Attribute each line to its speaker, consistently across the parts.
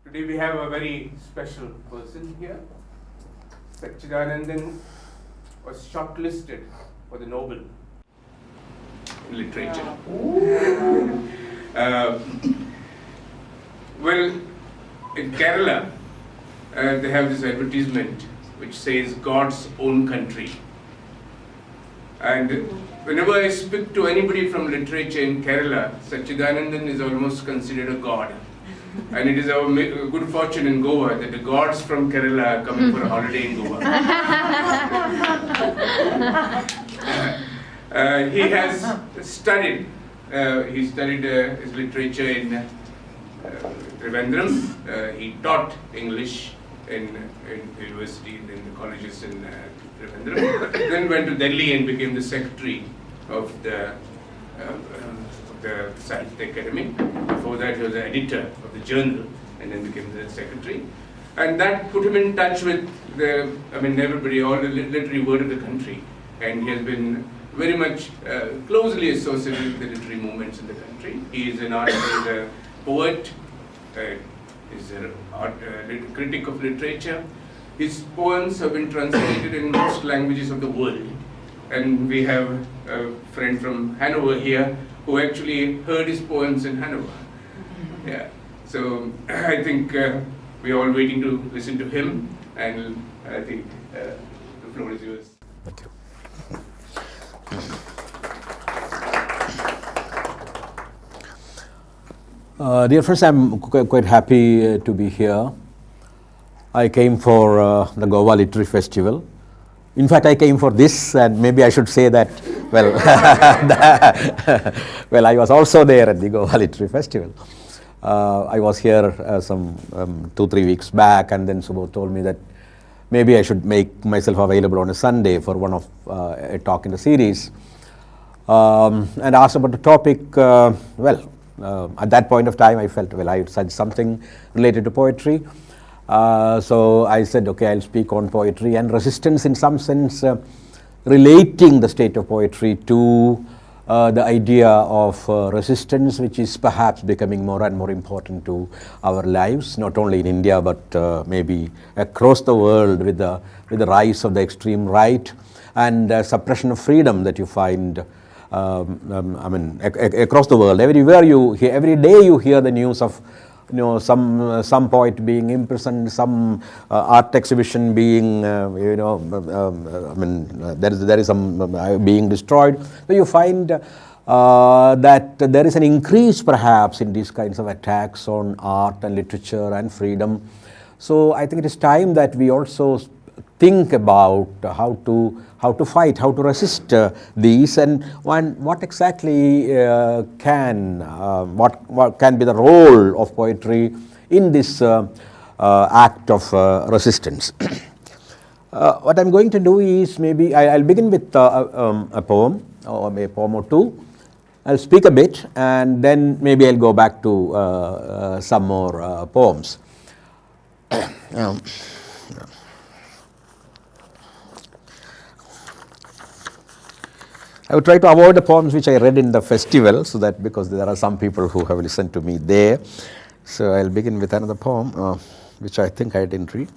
Speaker 1: Today we have a very special person here. Satchidanandan was shortlisted for the Nobel in literature. Well, in Kerala, they have this advertisement which says God's own country. And whenever I speak to anybody from literature in Kerala, Satchidanandan is almost considered a god. And it is our good fortune in Goa that the gods from Kerala are coming for a holiday in Goa. He has studied, his literature in Trivandrum. He taught English in university, in the colleges in Trivandrum. Then went to Delhi and became the secretary of the Sahitya Akademi. Before that, he was the editor of the journal and then became the secretary. And that put him in touch with everybody, all the literary world of the country. And he has been very much closely associated with the literary movements in the country. He is an artist, he's a poet, he's a critic of literature. His poems have been translated in most languages of the world. And we have a friend from Hanover here who actually heard his poems in Hanover. Yeah. So I think we are all waiting to listen to him, and I think the floor is yours.
Speaker 2: Thank you. Dear friends, I'm quite happy to be here. I came for the Goa Literary Festival. In fact, I came for this, and maybe I should say that, well, well, I was also there at the Goa Literary Festival. I was here some 2-3 weeks back, and then Subodh told me that maybe I should make myself available on a Sunday for one of a talk in the series, and asked about the topic. At that point of time, I felt, well, I would suggest something related to poetry. So I said, okay, I'll speak on poetry and resistance, in some sense relating the state of poetry to the idea of resistance, which is perhaps becoming more and more important to our lives, not only in India but maybe across the world, with the rise of the extreme right and suppression of freedom that you find across the world. Everywhere you hear, every day you hear the news of some poet being imprisoned, some art exhibition being, there is some being destroyed. So you find that there is an increase perhaps in these kinds of attacks on art and literature and freedom. So I think it is time that we also think about how to fight, how to resist these, and what exactly what can be the role of poetry in this act of resistance. What I'm going to do is, maybe I'll begin with a poem or a poem or two. I'll speak a bit, and then maybe I'll go back to some more poems. I would try to avoid the poems which I read in the festival, so that, because there are some people who have listened to me there. So I'll begin with another poem, which I think I didn't read.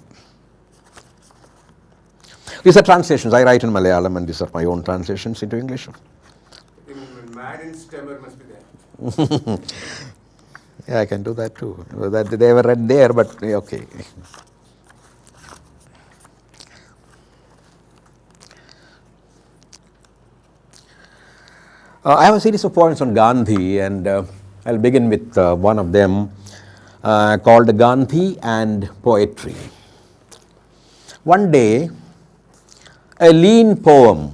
Speaker 2: These are translations. I write in Malayalam, and these are my own translations into English.
Speaker 1: I think Mad and Stemmer must be there.
Speaker 2: Yeah, I can do that too. That they were read there, but okay. I have a series of poems on Gandhi, and I'll begin with one of them called Gandhi and Poetry. One day, a lean poem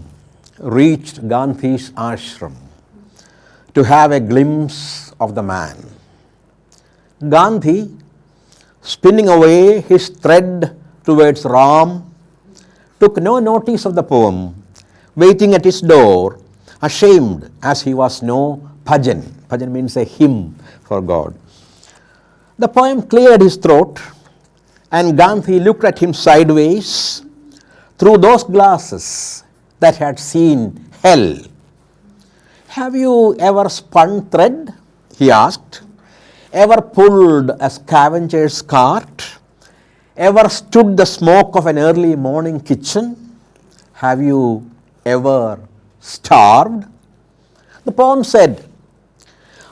Speaker 2: reached Gandhi's ashram to have a glimpse of the man. Gandhi, spinning away his thread towards Ram, took no notice of the poem, waiting at his door, ashamed as he was no bhajan. Bhajan means a hymn for God. The poem cleared his throat, and Gandhi looked at him sideways through those glasses that had seen hell. Have you ever spun thread? He asked. ever pulled a scavenger's cart? Ever stood the smoke of an early morning kitchen? Have you ever starved? The poem said,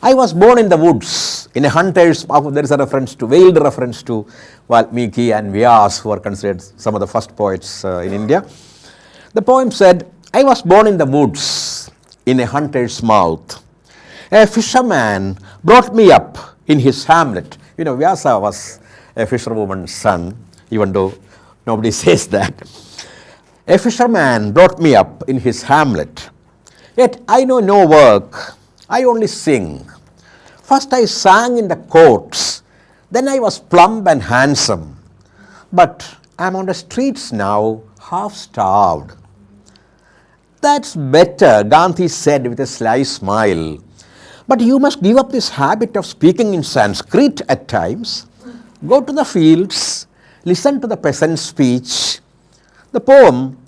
Speaker 2: I was born in the woods, in a hunter's, there is a reference to, veiled reference to Valmiki and Vyas, who are considered some of the first poets in India. The poem said, I was born in the woods, in a hunter's mouth. A fisherman brought me up in his hamlet. You know, Vyasa was a fisherwoman's son, even though nobody says that. A fisherman brought me up in his hamlet. Yet I know no work, I only sing. First I sang in the courts, then I was plump and handsome. But I'm on the streets now, half starved. That's better, Gandhi said with a sly smile. But you must give up this habit of speaking in Sanskrit at times. Go to the fields, listen to the peasant's speech. The poem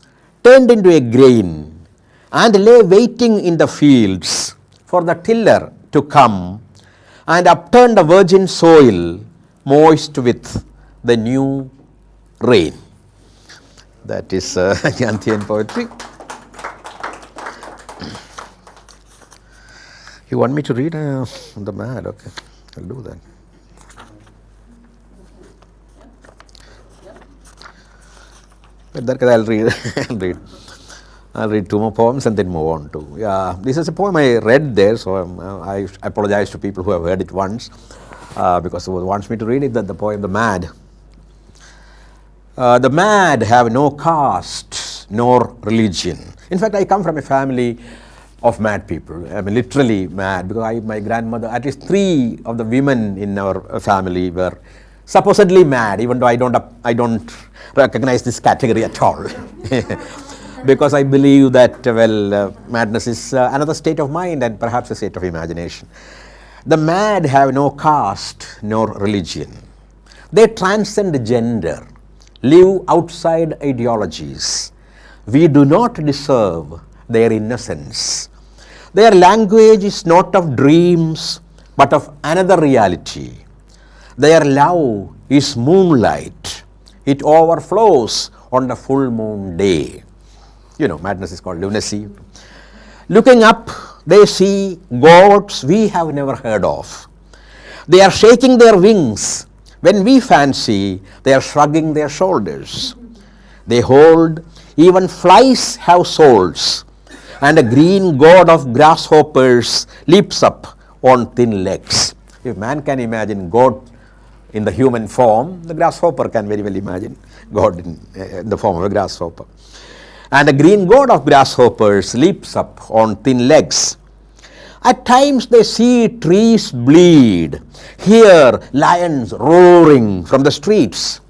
Speaker 2: turned into a grain and lay waiting in the fields for the tiller to come and upturn the virgin soil moist with the new rain. That is Gandhian poetry. You want me to read the Mad? Okay, I'll do that. But I'll read. I'll read two more poems and then move on to. Yeah, this is a poem I read there, so I apologize to people who have heard it once because who wants me to read it. That the poem, The Mad. The mad have no caste nor religion. In fact, I come from a family of mad people. I mean, literally mad, because my grandmother, at least 3 of the women in our family were supposedly mad, even though I don't recognize this category at all. Because I believe that, madness is another state of mind and perhaps a state of imagination. The mad have no caste nor religion. They transcend gender, live outside ideologies. We do not deserve their innocence. Their language is not of dreams, but of another reality. Their love is moonlight. It overflows on the full moon day. You know, madness is called lunacy. Looking up, they see gods we have never heard of. They are shaking their wings when we fancy they are shrugging their shoulders. They hold, even flies have souls, and a green god of grasshoppers leaps up on thin legs. If man can imagine God in the human form, the grasshopper can very well imagine God in the form of a grasshopper. And a green god of grasshoppers leaps up on thin legs. At times they see trees bleed, hear lions roaring from the streets.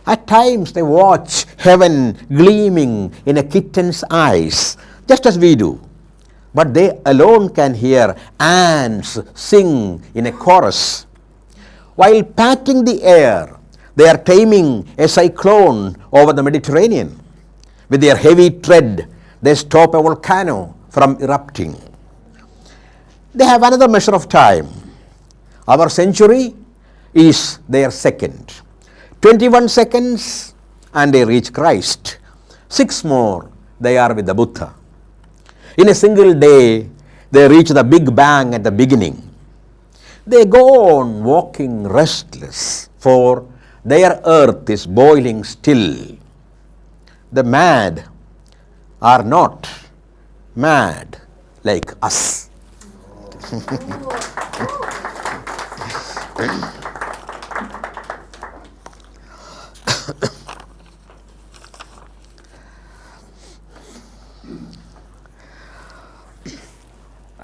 Speaker 2: At times they watch heaven gleaming in a kitten's eyes, just as we do. But they alone can hear ants sing in a chorus. While patting the air, they are taming a cyclone over the Mediterranean. With their heavy tread, they stop a volcano from erupting. They have another measure of time. Our century is their second. 21 seconds and they reach Christ. 6 more, they are with the Buddha. In a single day, they reach the Big Bang at the beginning. They go on walking restless, for their earth is boiling still. The mad are not mad like us.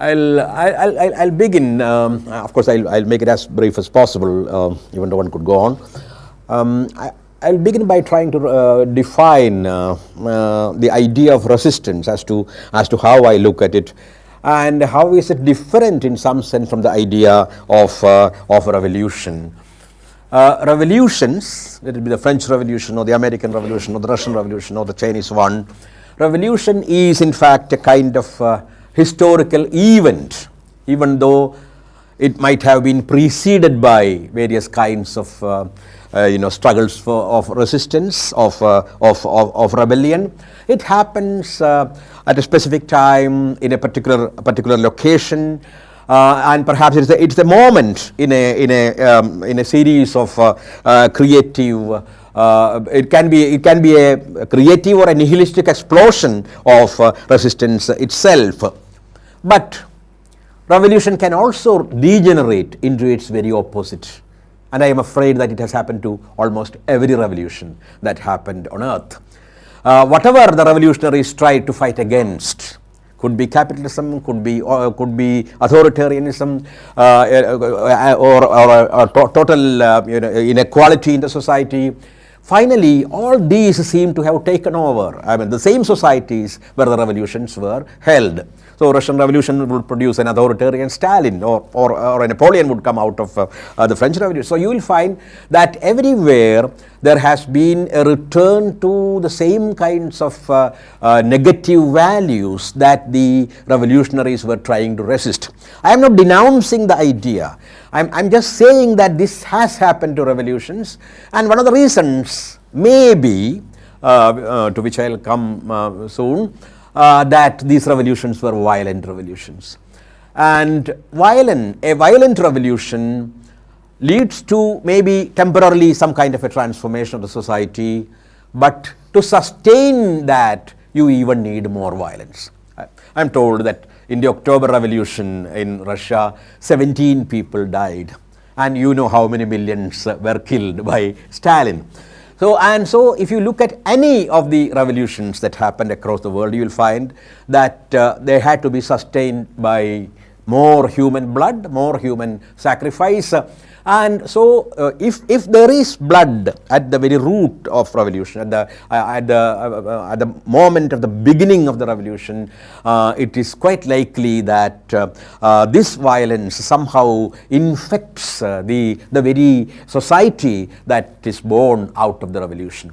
Speaker 2: I'll begin. Of course, I'll make it as brief as possible, even though one could go on. I'll begin by trying to define the idea of resistance as to how I look at it, and how is it different in some sense from the idea of revolution. Revolutions, let it be the French Revolution or the American Revolution or the Russian Revolution or the Chinese one, revolution is in fact a kind of historical event, even though it might have been preceded by various kinds of struggles of resistance, of rebellion. It happens at a specific time in a particular location, and perhaps it's a moment in a series of creative. It can be a creative or a nihilistic explosion of resistance itself, but revolution can also degenerate into its very opposite. And I am afraid that it has happened to almost every revolution that happened on earth. Whatever the revolutionaries tried to fight against, could be capitalism, could be authoritarianism, or total inequality in the society. Finally, all these seem to have taken over. I mean, the same societies where the revolutions were held. So Russian Revolution would produce an authoritarian Stalin, or a Napoleon would come out of the French Revolution. So you will find that everywhere there has been a return to the same kinds of negative values that the revolutionaries were trying to resist. I am not denouncing the idea. I'm just saying that this has happened to revolutions, and one of the reasons may be, to which I'll come soon, that these revolutions were violent revolutions. And a violent revolution leads to maybe temporarily some kind of a transformation of the society, but to sustain that you even need more violence. I'm told that in the October Revolution in Russia, 17 people died, and you know how many millions were killed by Stalin. So if you look at any of the revolutions that happened across the world, you will find that they had to be sustained by more human blood, more human sacrifice. And so if there is blood at the very root of revolution, at the moment of the beginning of the revolution, it is quite likely that this violence somehow infects the very society that is born out of the revolution.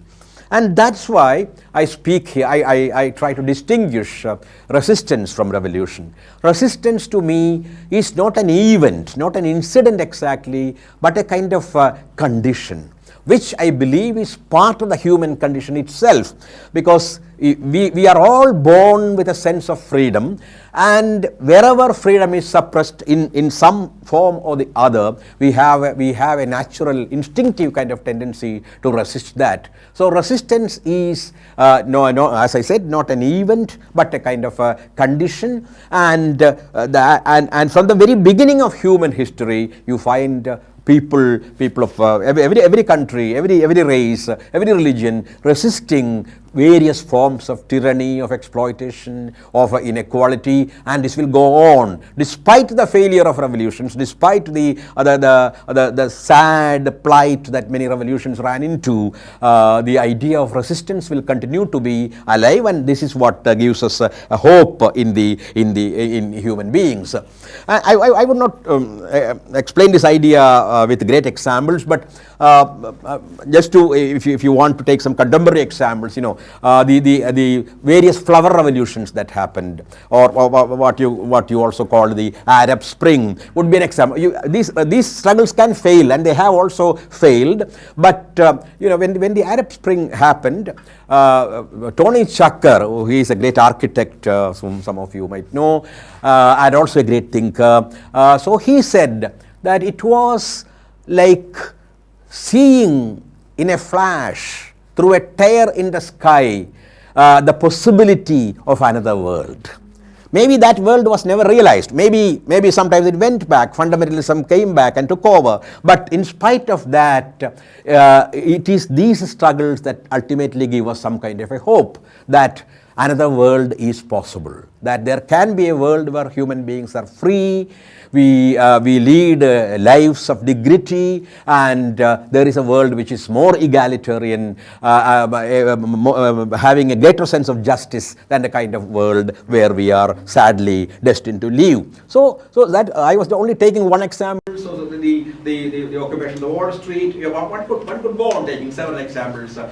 Speaker 2: And that's why I speak here, I try to distinguish resistance from revolution. Resistance to me is not an event, not an incident exactly, but a kind of condition, which I believe is part of the human condition itself, because we are all born with a sense of freedom, and wherever freedom is suppressed in some form or the other, we have a natural instinctive kind of tendency to resist that. So resistance is as I said, not an event but a kind of a condition, and from the very beginning of human history you find people of every country, every race, every religion resisting various forms of tyranny, of exploitation, of inequality, and this will go on despite the failure of revolutions, despite the sad plight that many revolutions ran into. The idea of resistance will continue to be alive, and this is what gives us a hope in human beings. I would not explain this idea with great examples, but just to, if you want to take some contemporary examples, the various flower revolutions that happened, or what you also call the Arab Spring would be an example. These struggles can fail, and they have also failed. But when the Arab Spring happened, Tony Chakker, who is a great architect, whom some of you might know, and also a great thinker, so he said that it was like seeing in a flash through a tear in the sky the possibility of another world. Maybe that world was never realized. Maybe sometimes it went back, fundamentalism came back and took over. But in spite of that, it is these struggles that ultimately give us some kind of a hope that another world is possible, that there can be a world where human beings are free, we lead lives of dignity, and there is a world which is more egalitarian, having a greater sense of justice than the kind of world where we are sadly destined to live. So that I was only taking one example. So the occupation of the Wall Street, one could go on taking several examples. What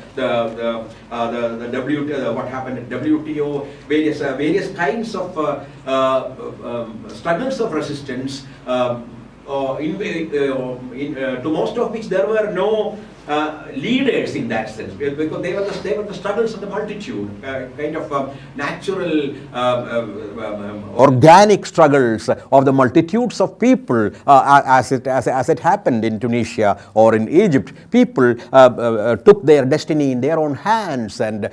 Speaker 2: happened at WTO, various kinds of struggles of resistance
Speaker 3: to most of which there were no leaders in that sense, because they were the struggles of the multitude, kind of natural
Speaker 2: organic struggles of the multitudes of people, as it happened in Tunisia or in Egypt. People took their destiny in their own hands, and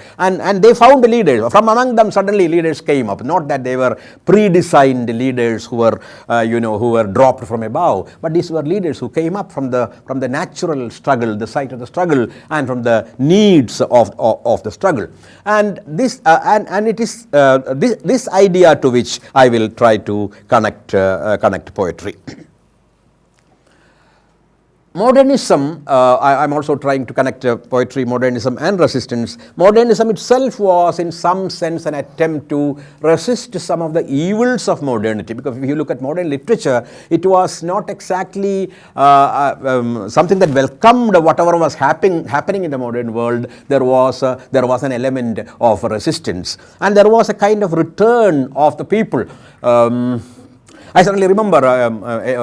Speaker 2: they found leaders. From among them, suddenly leaders came up. Not that they were predesigned leaders who were who were dropped from above, but these were leaders who came up from the natural struggle, the site of the struggle, and from the needs of the struggle. And this and it is this idea to which I will try to connect poetry. Modernism, I'm also trying to connect poetry, modernism and resistance. Modernism itself was in some sense an attempt to resist some of the evils of modernity, because if you look at modern literature, it was not exactly something that welcomed whatever was happening in the modern world. There was an element of resistance, and there was a kind of return of the people. I certainly remember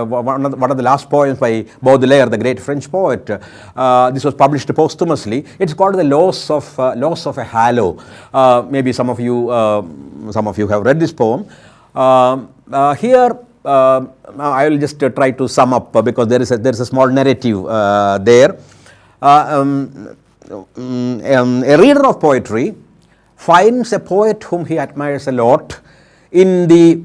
Speaker 2: one of the last poems by Baudelaire, the great French poet. This was published posthumously. It's called The Loss of a Halo. Maybe some of you have read this poem. Here, I will just try to sum up, because there is a small narrative there. A reader of poetry finds a poet whom he admires a lot in the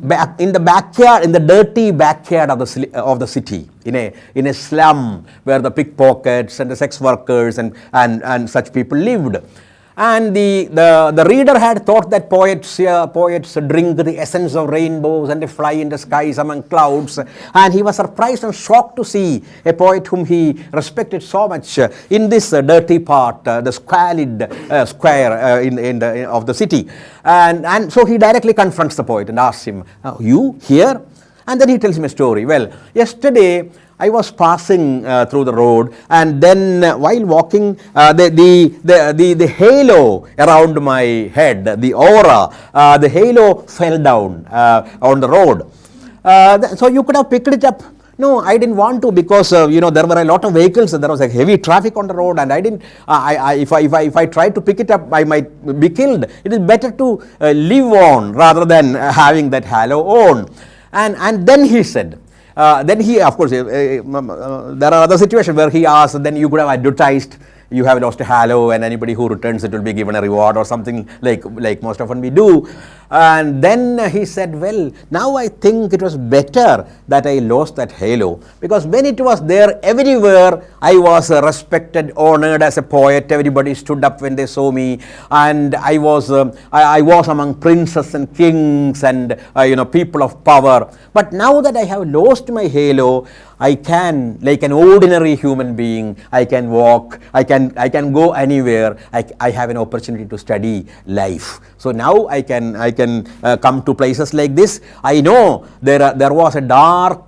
Speaker 2: backyard, in the dirty backyard of the city, in a slum where the pickpockets and the sex workers and such people lived. And the reader had thought that poets drink the essence of rainbows and they fly in the skies among clouds, and he was surprised and shocked to see a poet whom he respected so much in this dirty part, the squalid square of the city. And so he directly confronts the poet and asks him, "You here?" And then he tells him a story. Well, yesterday I was passing through the road, and then while walking, the halo around my head, the aura, the halo fell down on the road. So you could have picked it up. No, I didn't want to, because there were a lot of vehicles. There was a heavy traffic on the road, and I didn't. If I tried to pick it up, I might be killed. It is better to live on rather than having that halo on. And then he said. Then he, of course, there are other situations where he asked, then you could have advertised, you have lost a halo, and anybody who returns it will be given a reward or something like most often we do. And then he said, well, now I think it was better that I lost that halo, because when it was there everywhere, I was respected, honored as a poet. Everybody stood up when they saw me, and I was among princes and kings and people of power. But now that I have lost my halo, I can, like an ordinary human being, I can walk, I can go anywhere. I have an opportunity to study life. So now I can come to places like this. I know there was a dark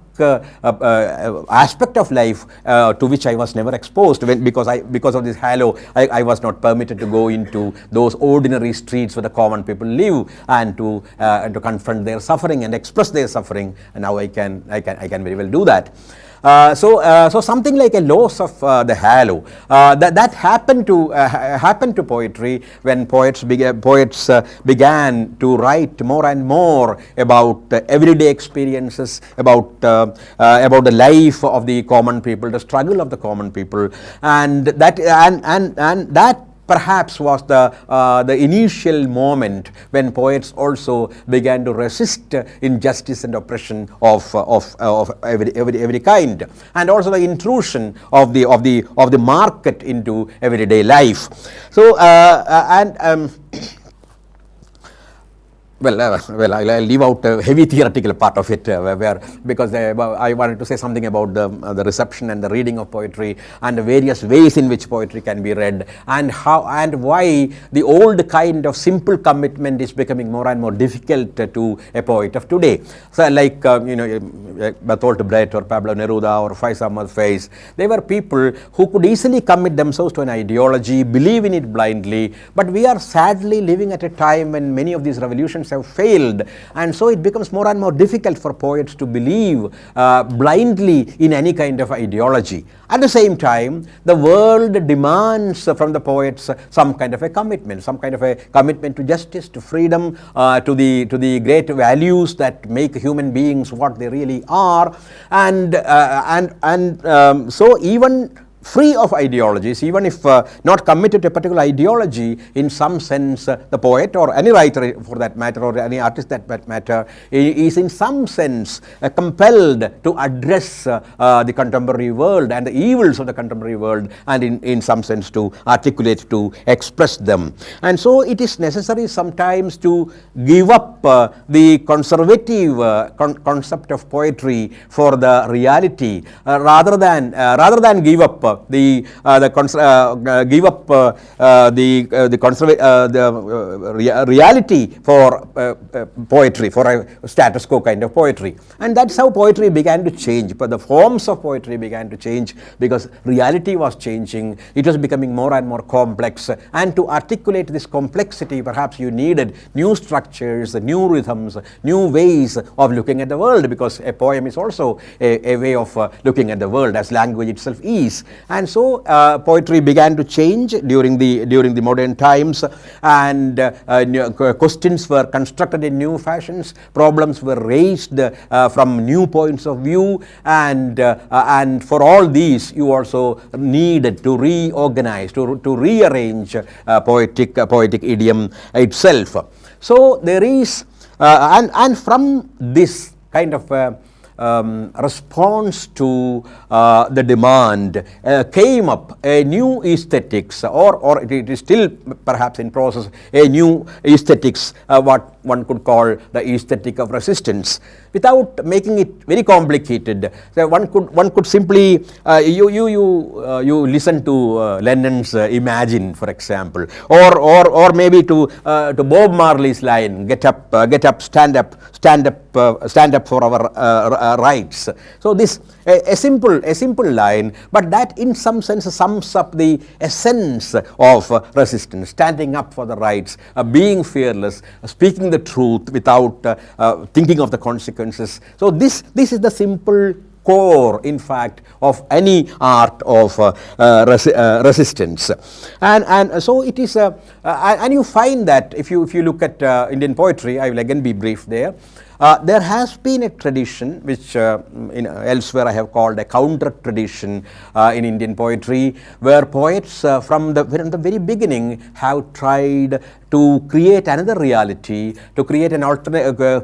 Speaker 2: aspect of life to which I was never exposed, because of this halo. I was not permitted to go into those ordinary streets where the common people live and to confront their suffering and express their suffering. And now I can very well do that. So something like a loss of the halo that happened to poetry when poets began to write more and more about everyday experiences, about the life of the common people, the struggle of the common people, and that perhaps was the initial moment when poets also began to resist injustice and oppression of every kind, and also the intrusion of the market into everyday life. So Well, I'll leave out a heavy theoretical part of it, because I wanted to say something about the reception and the reading of poetry and the various ways in which poetry can be read, and how and why the old kind of simple commitment is becoming more and more difficult to a poet of today. So, like Bertolt Brecht or Pablo Neruda or Faiz Ahmad Faiz, they were people who could easily commit themselves to an ideology, believe in it blindly. But we are sadly living at a time when many of these revolutions attempts have failed, and so it becomes more and more difficult for poets to believe blindly in any kind of ideology. At the same time, the world demands from the poets some kind of a commitment to justice, to freedom, to the great values that make human beings what they really are, and so even free of ideologies, even if not committed to a particular ideology, in some sense the poet or any writer for that matter, or any artist that matter, is in some sense compelled to address the contemporary world and the evils of the contemporary world, and in some sense to articulate, to express them. And so it is necessary sometimes to give up the conservative concept of poetry for the reality, rather than give up the reality for poetry, for a status quo kind of poetry. And that's how poetry began to change. But the forms of poetry began to change because reality was changing. It was becoming more and more complex, and to articulate this complexity, perhaps you needed new structures, new rhythms, new ways of looking at the world, because a poem is also a way of looking at the world, as language itself is. And so poetry began to change during the modern times, and questions were constructed in new fashions, problems were raised from new points of view, and for all these you also needed to reorganize, to rearrange poetic idiom itself. So there is and from this kind of response to the demand came up a new aesthetics, or it is still perhaps in process, a new aesthetics, what one could call the aesthetic of resistance, without making it very complicated. So one could simply you listen to Lennon's Imagine, for example, or maybe to Bob Marley's line, get up, stand up for our rights. So this a simple line, but that in some sense sums up the essence of resistance: standing up for the rights, being fearless, speaking the truth without thinking of the consequences. So this is the simple core, in fact, of any art of resistance, and so it is. And you find that if you look at Indian poetry, I will again be brief there. There has been a tradition which elsewhere I have called a counter tradition in Indian poetry, where poets from the very beginning have tried to create another reality, to create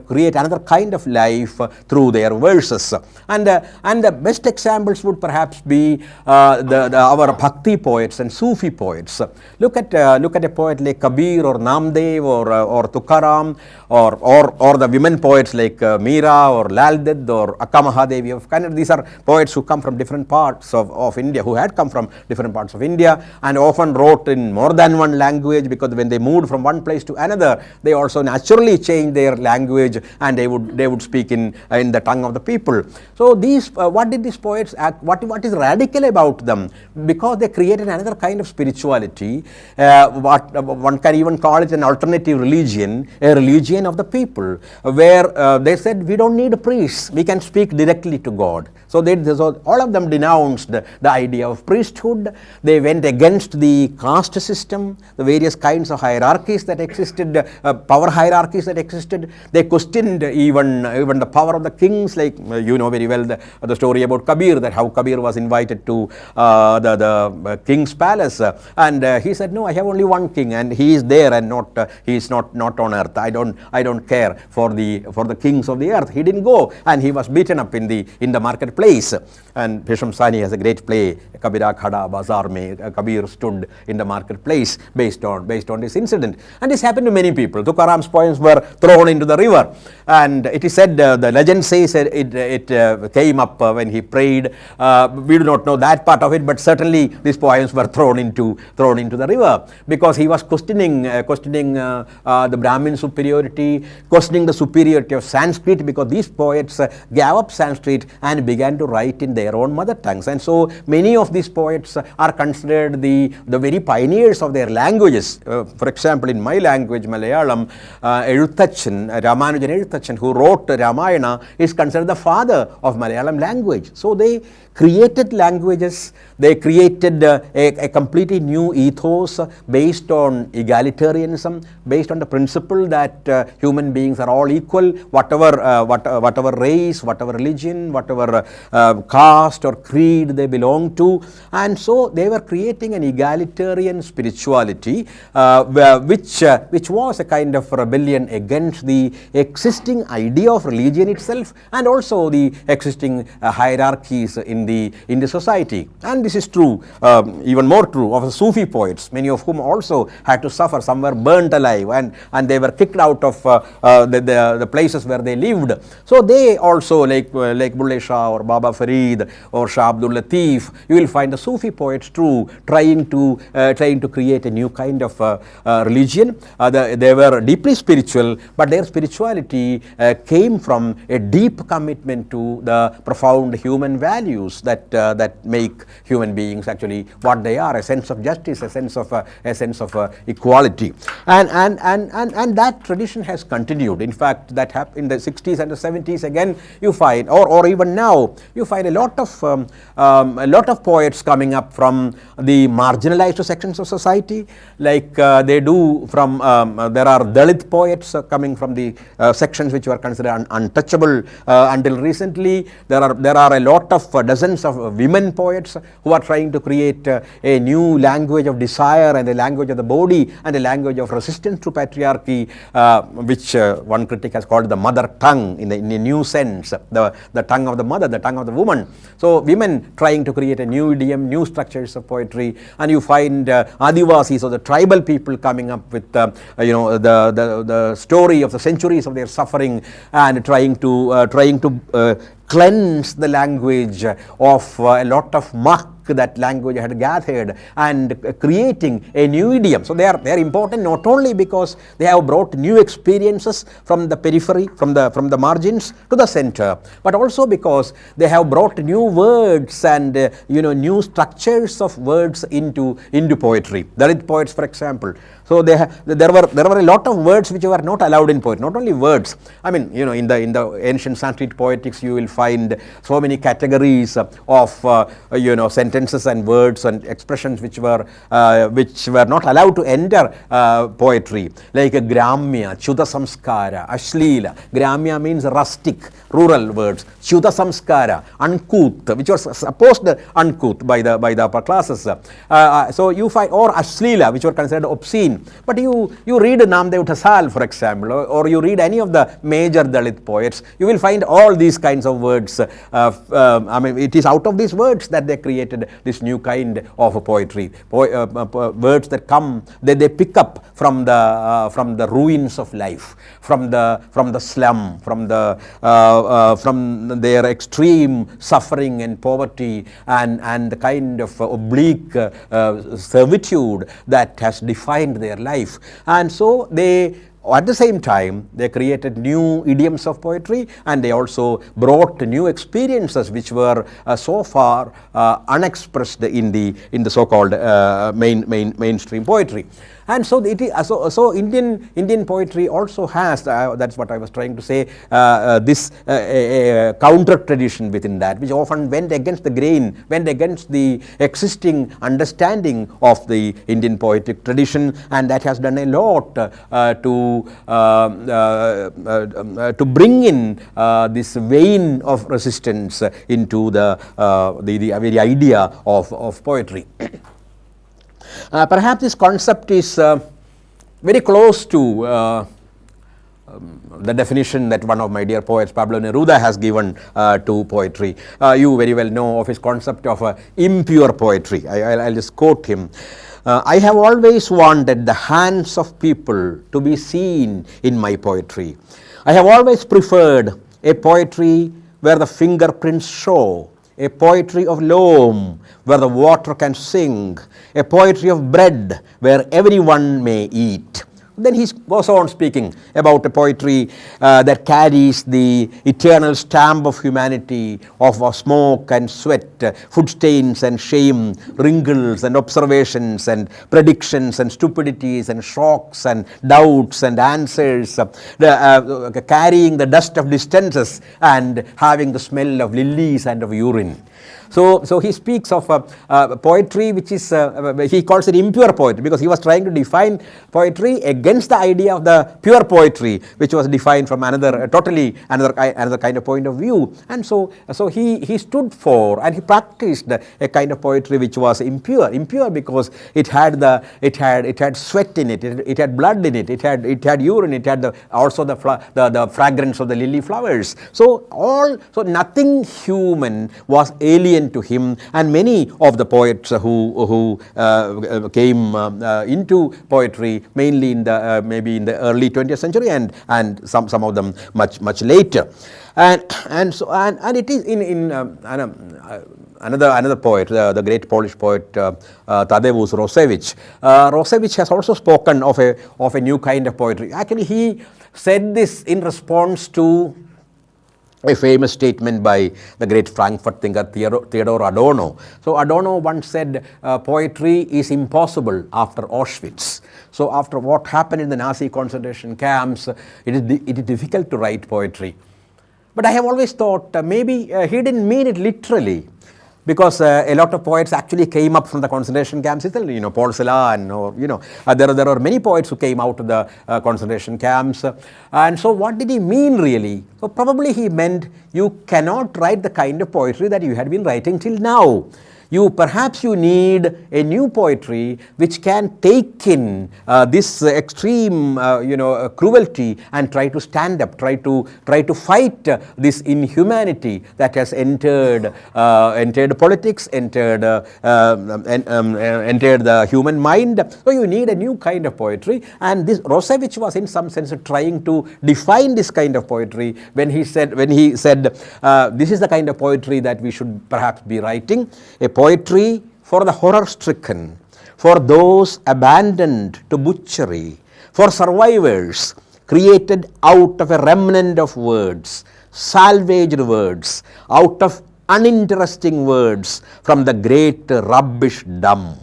Speaker 2: create another kind of life through their verses. And the best examples would perhaps be our Bhakti poets and Sufi poets. Look at a poet like Kabir or Namdev or Tukaram, or the women poets like Meera or Lal Ded or Akka Mahadevi of Kannada. These are poets who come from different parts of India, who had come from different parts of India, and often wrote in more than one language, because when they moved from one place to another, they also naturally changed their language, and they would speak in the tongue of the people. So these what did these poets act? What is radical about them? Because they created another kind of spirituality. What one can even call it an alternative religion, a religion of the people, where they said, we don't need priests, we can speak directly to God. So all of them denounced the idea of priesthood. They went against the caste system, the various kinds of hierarchies that existed, power hierarchies that existed. They questioned even the power of the kings, like you know very well the story about Kabir, that how Kabir was invited to the king's palace, and he said, no, I have only one king, and he is there, and he is not on earth. I don't care for the kings of the earth. He didn't go, and he was beaten up in the marketplace. And Bhisham Sani has a great play, Kabira Khada Bazar Mein. Kabir stood in the marketplace based on this incident. And this happened to many people. Tukaram's poems were thrown into the river, and it is said, the legend says it came up when he prayed. We do not know that part of it, but certainly these poems were thrown into the river, because he was questioning the Brahmin superiority, questioning the superiority of Sanskrit, because these poets gave up Sanskrit and began began to write in their own mother tongues. And so many of these poets are considered the very pioneers of their languages. For example, in my language, Malayalam, Eluthachan, Ramanujan Eluthachan, who wrote Ramayana, is considered the father of Malayalam language. So they created languages, they created a completely new ethos based on egalitarianism, based on the principle that human beings are all equal, whatever race, whatever religion, whatever caste or creed they belong to. And so they were creating an egalitarian spirituality which was a kind of rebellion against the existing idea of religion itself and also the existing hierarchies in the society. And this is true, even more true of the Sufi poets, many of whom also had to suffer. Some were burnt alive and they were kicked out of the places where they lived. So they also, like Bulle Shah or Baba Farid or Shah Abdul Latif, you will find the Sufi poets too trying to create a new kind of religion. They were deeply spiritual, but their spirituality came from a deep commitment to the profound human values that make human beings actually what they are, a sense of justice, a sense of equality. And that tradition has continued. In fact, that happened in the 60s and the 70s. Again, you find, or even now, you find a lot of poets coming up from the marginalized sections of society, like they do from there are Dalit poets coming from the sections which were considered untouchable until recently. There are a lot of dozens of women poets who are trying to create a new language of desire and a language of the body and a language of resistance to patriarchy, which one critic has called the mother tongue in a new sense, the tongue of the mother, the tongue of the woman. So women trying to create a new idiom, new structures of poetry, and you find Adivasis or the tribal people coming up with the story of the centuries of their suffering and trying to cleanse the language of a lot of muck that language had gathered and creating a new idiom. So they are important not only because they have brought new experiences from the periphery, from the margins to the center, but also because they have brought new words and new structures of words into poetry. Dalit poets, for example. So there were a lot of words which were not allowed in poetry. Not only words. I mean, in the ancient Sanskrit poetics, you will find so many categories of sentences and words and expressions which were not allowed to enter poetry, like Gramya, Chuda Samskara, Ashleela. Gramya means rustic, rural words. Chuda Samskara, uncouth, which was supposed uncouth by the upper classes. So you find, or Ashleela, which were considered obscene. But you read Namdev Tasal, for example, or you read any of the major Dalit poets, you will find all these kinds of words. It is out of these words that they created this new kind of poetry. Words that come, they pick up from the ruins of life, from the slum, from their extreme suffering and poverty and the kind of oblique servitude that has defined their life. And so at the same time, they created new idioms of poetry, and they also brought new experiences which were so far unexpressed in the so-called mainstream poetry. And so Indian poetry also has, that's what I was trying to say, this counter tradition within that, which often went against the grain, went against the existing understanding of the Indian poetic tradition, and that has done a lot to bring in this vein of resistance into the very idea of poetry. Perhaps this concept is very close to the definition that one of my dear poets, Pablo Neruda, has given to poetry. You very well know of his concept of impure poetry. I'll just quote him. I have always wanted the hands of people to be seen in my poetry. I have always preferred a poetry where the fingerprints show, a poetry of loam where the water can sing, a poetry of bread where everyone may eat. Then he goes on speaking about a poetry that carries the eternal stamp of humanity, of smoke and sweat, food stains and shame, wrinkles and observations and predictions and stupidities and shocks and doubts and answers, carrying the dust of distances and having the smell of lilies and of urine. So he speaks of poetry which is, he calls it impure poetry, because he was trying to define poetry against the idea of the pure poetry, which was defined from another kind of point of view. And so he stood for and he practiced a kind of poetry which was impure because it had sweat in it, it had blood in it, it had urine, it had also the fragrance of the lily flowers. So nothing human was alien to him, and many of the poets who came into poetry mainly in the maybe in the early 20th century and some of them much later, and it is in another poet, the great Polish poet Tadeusz Różewicz. Różewicz has also spoken of a new kind of poetry. Actually, he said this in response to a famous statement by the great Frankfurt thinker Theodor Adorno. So Adorno once said, poetry is impossible after Auschwitz. So after what happened in the Nazi concentration camps, it is difficult to write poetry. But I have always thought maybe he didn't mean it literally, because a lot of poets actually came up from the concentration camps itself, Paul Celan, or, there are many poets who came out of the concentration camps. And so what did he mean really? So probably he meant you cannot write the kind of poetry that you had been writing till now. Perhaps you need a new poetry which can take in this extreme cruelty and try to stand up, try to fight this inhumanity that has entered politics, entered the human mind. So you need a new kind of poetry, and this Różewicz was in some sense trying to define this kind of poetry when he said this is the kind of poetry that we should perhaps be writing, a poetry for the horror-stricken, for those abandoned to butchery, for survivors created out of a remnant of words, salvaged words, out of uninteresting words from the great rubbish dump.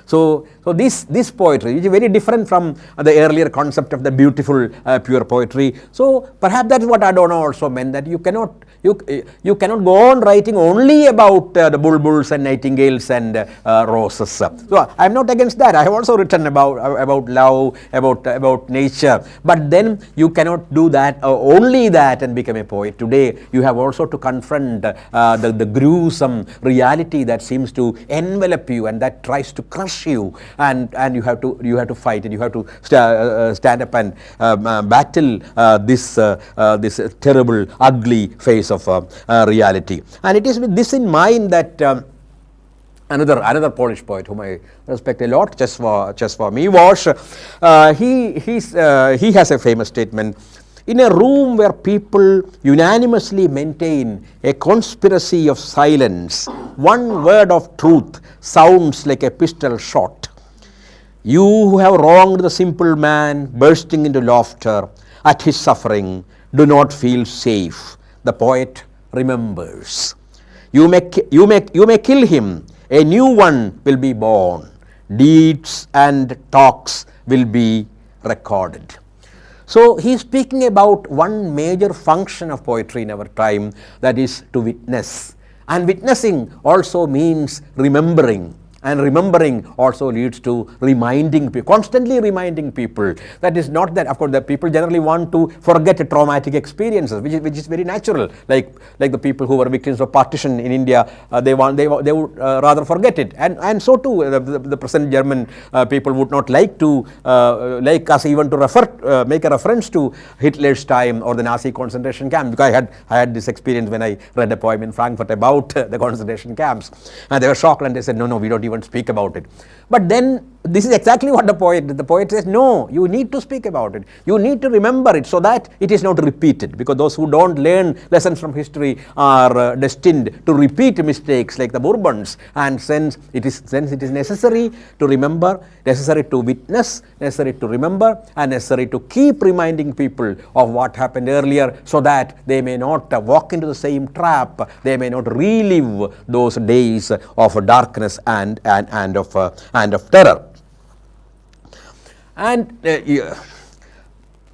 Speaker 2: So this poetry is very different from the earlier concept of the beautiful pure poetry. So perhaps that is what Adorno also meant, that you cannot go on writing only about the bulbuls and nightingales and roses. So I am not against that. I have also written about love, about nature. But then you cannot do that only that and become a poet. Today you have also to confront the gruesome reality that seems to envelop you and that tries to crush you, and you have to fight, and you have to stand up and battle this terrible, ugly face of reality. And it is with this in mind that another Polish poet whom I respect a lot, Czesław Miłosz, he has a famous statement: in a room where people unanimously maintain a conspiracy of silence, one word of truth sounds like a pistol shot. You who have wronged the simple man, bursting into laughter at his suffering, do not feel safe. The poet remembers. You may kill him. A new one will be born. Deeds and talks will be recorded. So he is speaking about one major function of poetry in our time, that is to witness. And witnessing also means remembering. And remembering also leads to constantly reminding people. That is not that, of course, the people generally want to forget traumatic experiences, which is very natural. Like the people who were victims of partition in India, they would rather forget it. And so too, the present German people would not like us even to make a reference to Hitler's time or the Nazi concentration camp, because I had this experience when I read a poem in Frankfurt about the concentration camps, and they were shocked and they said, no, we don't even speak about it. But then this is exactly what the poet says, no, you need to speak about it. You need to remember it so that it is not repeated, because those who don't learn lessons from history are destined to repeat mistakes like the Bourbons. And since it is necessary to remember, necessary to witness, necessary to remember, and necessary to keep reminding people of what happened earlier so that they may not walk into the same trap, they may not relive those days of darkness and of terror. And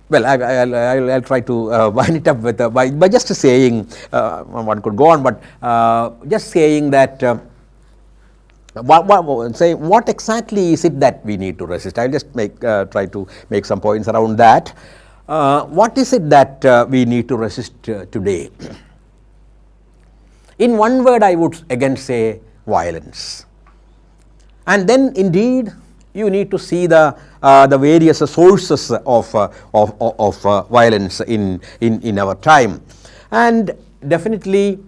Speaker 2: well, I'll try to wind it up with by just saying, one could go on, but just saying that what exactly is it that we need to resist? I'll just try to make some points around that. What is it that we need to resist today? In one word, I would again say violence. And then indeed, you need to see the various sources of violence in our time. And definitely,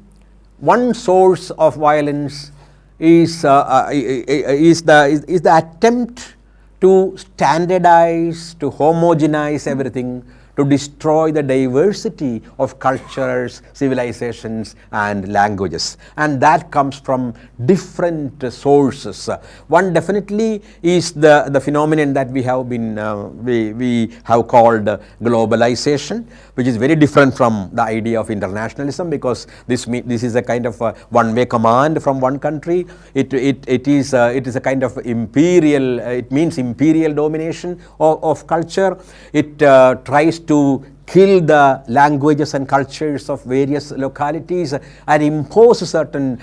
Speaker 2: one source of violence is the attempt to standardize, to homogenize everything, to destroy the diversity of cultures, civilizations, and languages. And that comes from different sources. One definitely is the phenomenon that we have been we have called globalization, which is very different from the idea of internationalism, because this is a kind of one-way command from one country. It is a kind of imperial. It means imperial domination of culture. It tries to kill the languages and cultures of various localities and impose certain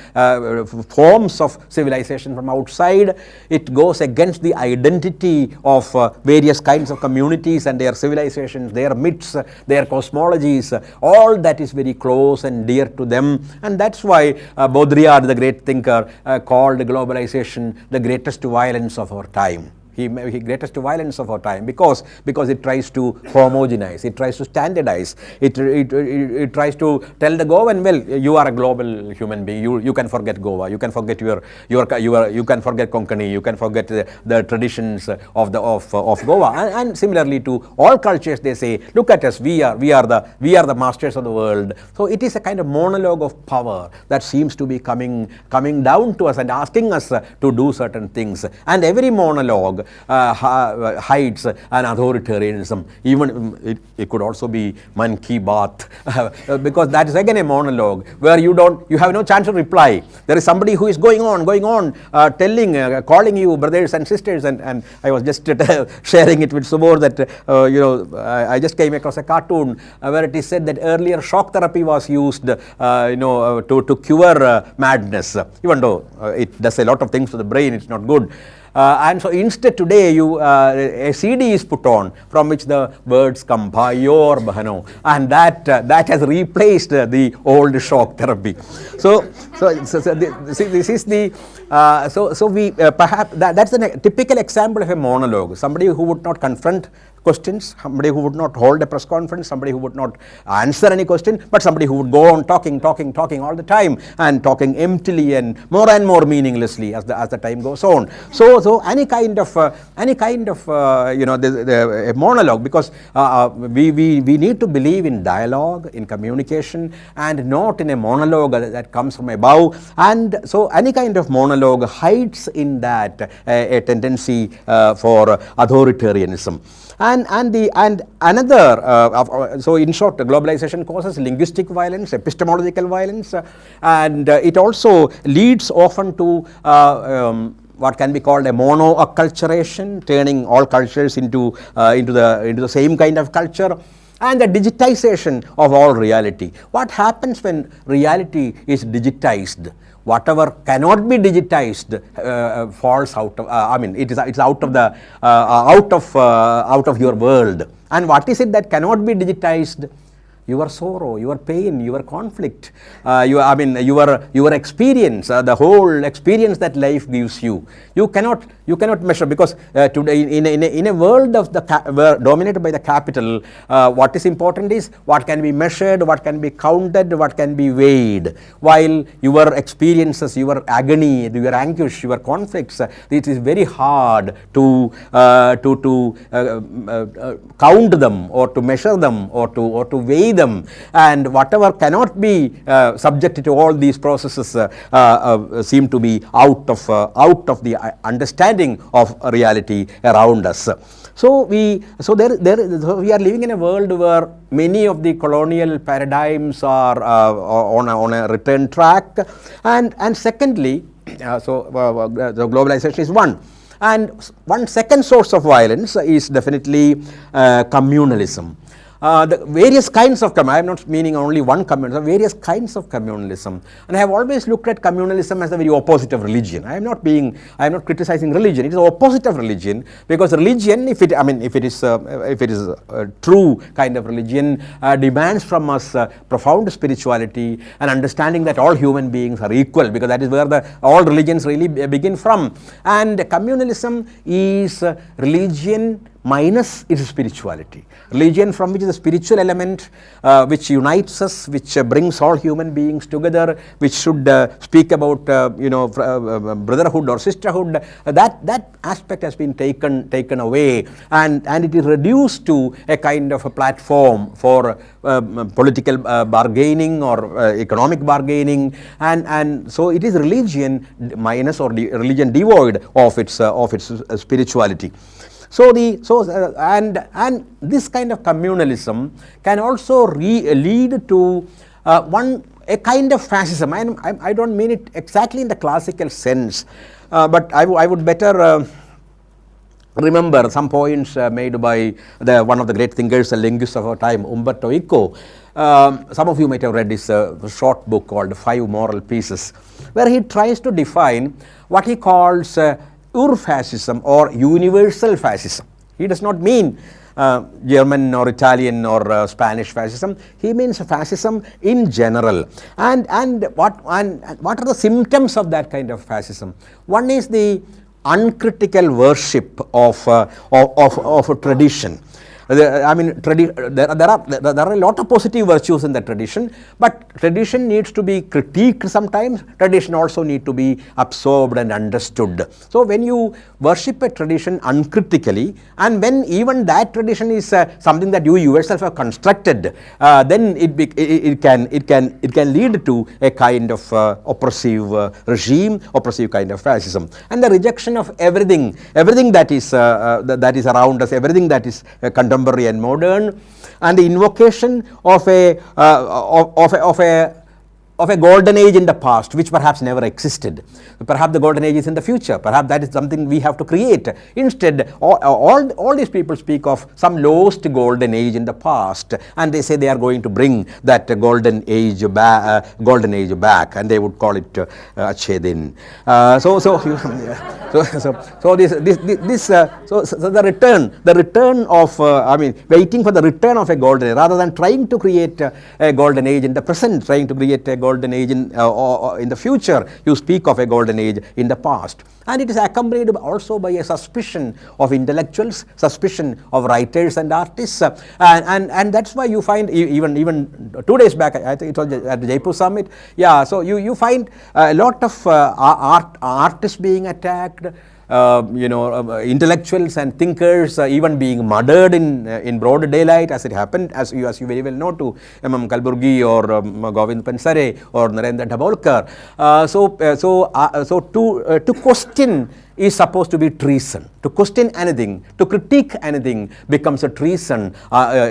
Speaker 2: forms of civilization from outside. It goes against the identity of various kinds of communities and their civilizations, their myths, their cosmologies. All that is very close and dear to them. And that's why Baudrillard, the great thinker, called globalization the greatest violence of our time. He greatest violence of our time, because it tries to homogenize, it tries to standardize, it tries to tell the Goan, well, you are a global human being, you can forget Goa, you can forget you can forget Konkani, you can forget the traditions of Goa, and similarly to all cultures, they say, look at us, we are the masters of the world. So it is a kind of monologue of power that seems to be coming down to us and asking us to do certain things, and every monologue hides an authoritarianism. Even it could also be Man Ki Baat, because that is again a monologue where you have no chance to reply. There is somebody who is going on, calling you brothers and sisters, and I was just sharing it with Subor that I just came across a cartoon where it is said that earlier shock therapy was used to cure madness, even though it does a lot of things to the brain, it's not good. And so instead today a CD is put on from which the words come bhayo or bahano, and that has replaced the old shock therapy. So this is the we perhaps that's a typical example of a monologue. Somebody who would not confront questions, somebody who would not hold a press conference, somebody who would not answer any question, but somebody who would go on talking all the time, and talking emptily and more meaninglessly as the time goes on. So any kind of a monologue, because we need to believe in dialogue, in communication, and not in a monologue that comes from above. And so any kind of monologue hides in that a tendency for authoritarianism. And another, so in short, globalization causes linguistic violence, epistemological violence, and it also leads often to what can be called a mono-acculturation, turning all cultures into the same kind of culture, and the digitization of all reality. What happens when reality is digitized? Whatever cannot be digitized falls out of. It's out of your world. And what is it that cannot be digitized? your sorrow, your pain, your conflict, your experience, the whole experience that life gives you. You cannot measure, because today in a world of dominated by the capital, what is important is what can be measured, what can be counted, what can be weighed. While your experiences, your agony, your anguish, your conflicts, it is very hard to count them, or to measure them, or to weigh them, and whatever cannot be subject to all these processes seem to be out of the understanding of reality around us. So we are living in a world where many of the colonial paradigms are on a return track, and secondly, the globalization is one. And one second source of violence is definitely communalism. The various kinds of I am not meaning only one communalism, various kinds of communalism, and I have always looked at communalism as the very opposite of religion. I am not criticizing religion. It is the opposite of religion, because religion, if it is a true kind of religion, demands from us profound spirituality and understanding that all human beings are equal, because that is where all religions really begin from. And communalism is religion minus its spirituality. Religion, from which is the spiritual element which unites us, which brings all human beings together, which should speak about brotherhood or sisterhood. That aspect has been taken away, and it is reduced to a kind of a platform for political bargaining or economic bargaining, and so it is religion minus, or religion devoid of its spirituality. And this kind of communalism can also lead to a kind of fascism. I don't mean it exactly in the classical sense, but I would better remember some points made by one of the great thinkers and linguists of our time, Umberto Eco. Some of you might have read this short book called 5 Moral Pieces, where he tries to define what he calls Ur-fascism or universal fascism. He does not mean German or Italian or Spanish fascism. He means fascism in general. And what are the symptoms of that kind of fascism? One is the uncritical worship of a tradition. There are a lot of positive virtues in the tradition, but tradition needs to be critiqued sometimes. Tradition also needs to be absorbed and understood. So when you worship a tradition uncritically, and when even that tradition is something that you yourself have constructed, then it can lead to a kind of oppressive regime, oppressive kind of fascism, and the rejection of everything that is around us, everything that is contemporary and modern, and the invocation of a golden age in the past, which perhaps never existed. Perhaps the golden age is in the future. Perhaps that is something we have to create. Instead, all these people speak of some lost golden age in the past, and they say they are going to bring that golden age back, and they would call it Achedin. The return of waiting for the return of a golden age, rather than trying to create a golden age in the present, trying to create a golden age in the future. You speak of a golden age in the past, and it is accompanied also by a suspicion of intellectuals, suspicion of writers and artists, and that's why you find even 2 days back, I think it was at the Jaipur summit. Yeah, so you find a lot of artists being attacked. Intellectuals and thinkers even being murdered in broad daylight, as it happened, as you very well know, to M.M. Kalburgi or Govind Pansare or Narendra Dabolkar. So to question is supposed to be treason. To question anything, to critique anything becomes a treason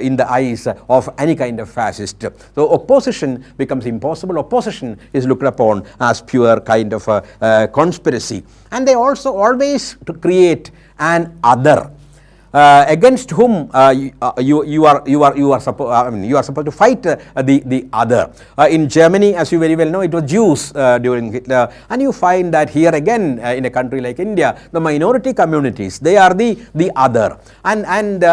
Speaker 2: in the eyes of any kind of fascist. So opposition becomes impossible. Opposition is looked upon as pure kind of conspiracy. And they also always to create an other. against whom you are supposed to fight the other. In Germany, as you very well know, it was Jews during Hitler, and you find that here again in a country like India, the minority communities, they are the other, and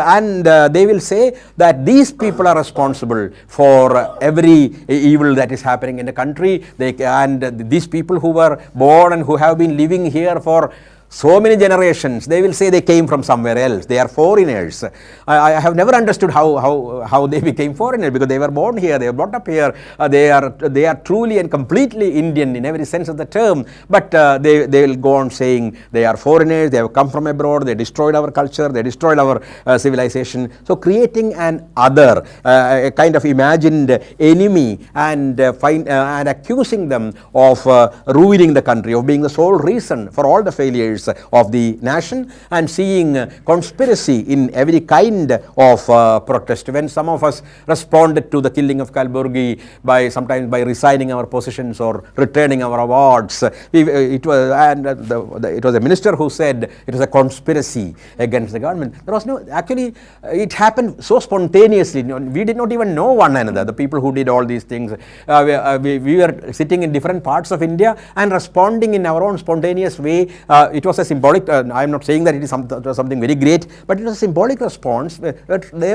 Speaker 2: they will say that these people are responsible for every evil that is happening in the country. These people who were born and who have been living here for so many generations, they will say they came from somewhere else. They are foreigners. I have never understood how they became foreigners, because they were born here, they were brought up here. They are truly and completely Indian in every sense of the term. But they will go on saying they are foreigners. They have come from abroad. They destroyed our culture. They destroyed our civilization. So creating an other, a kind of imagined enemy, and accusing them of ruining the country, of being the sole reason for all the failures of the nation, and seeing conspiracy in every kind of protest. When some of us responded to the killing of Kalburgi sometimes by resigning our positions or returning our awards, it was a minister who said it was a conspiracy against the government. There was no, actually it happened so spontaneously. We did not even know one another, the people who did all these things. We were sitting in different parts of India and responding in our own spontaneous way. It was a symbolic, I am not saying that it is something very great, but it was a symbolic response. They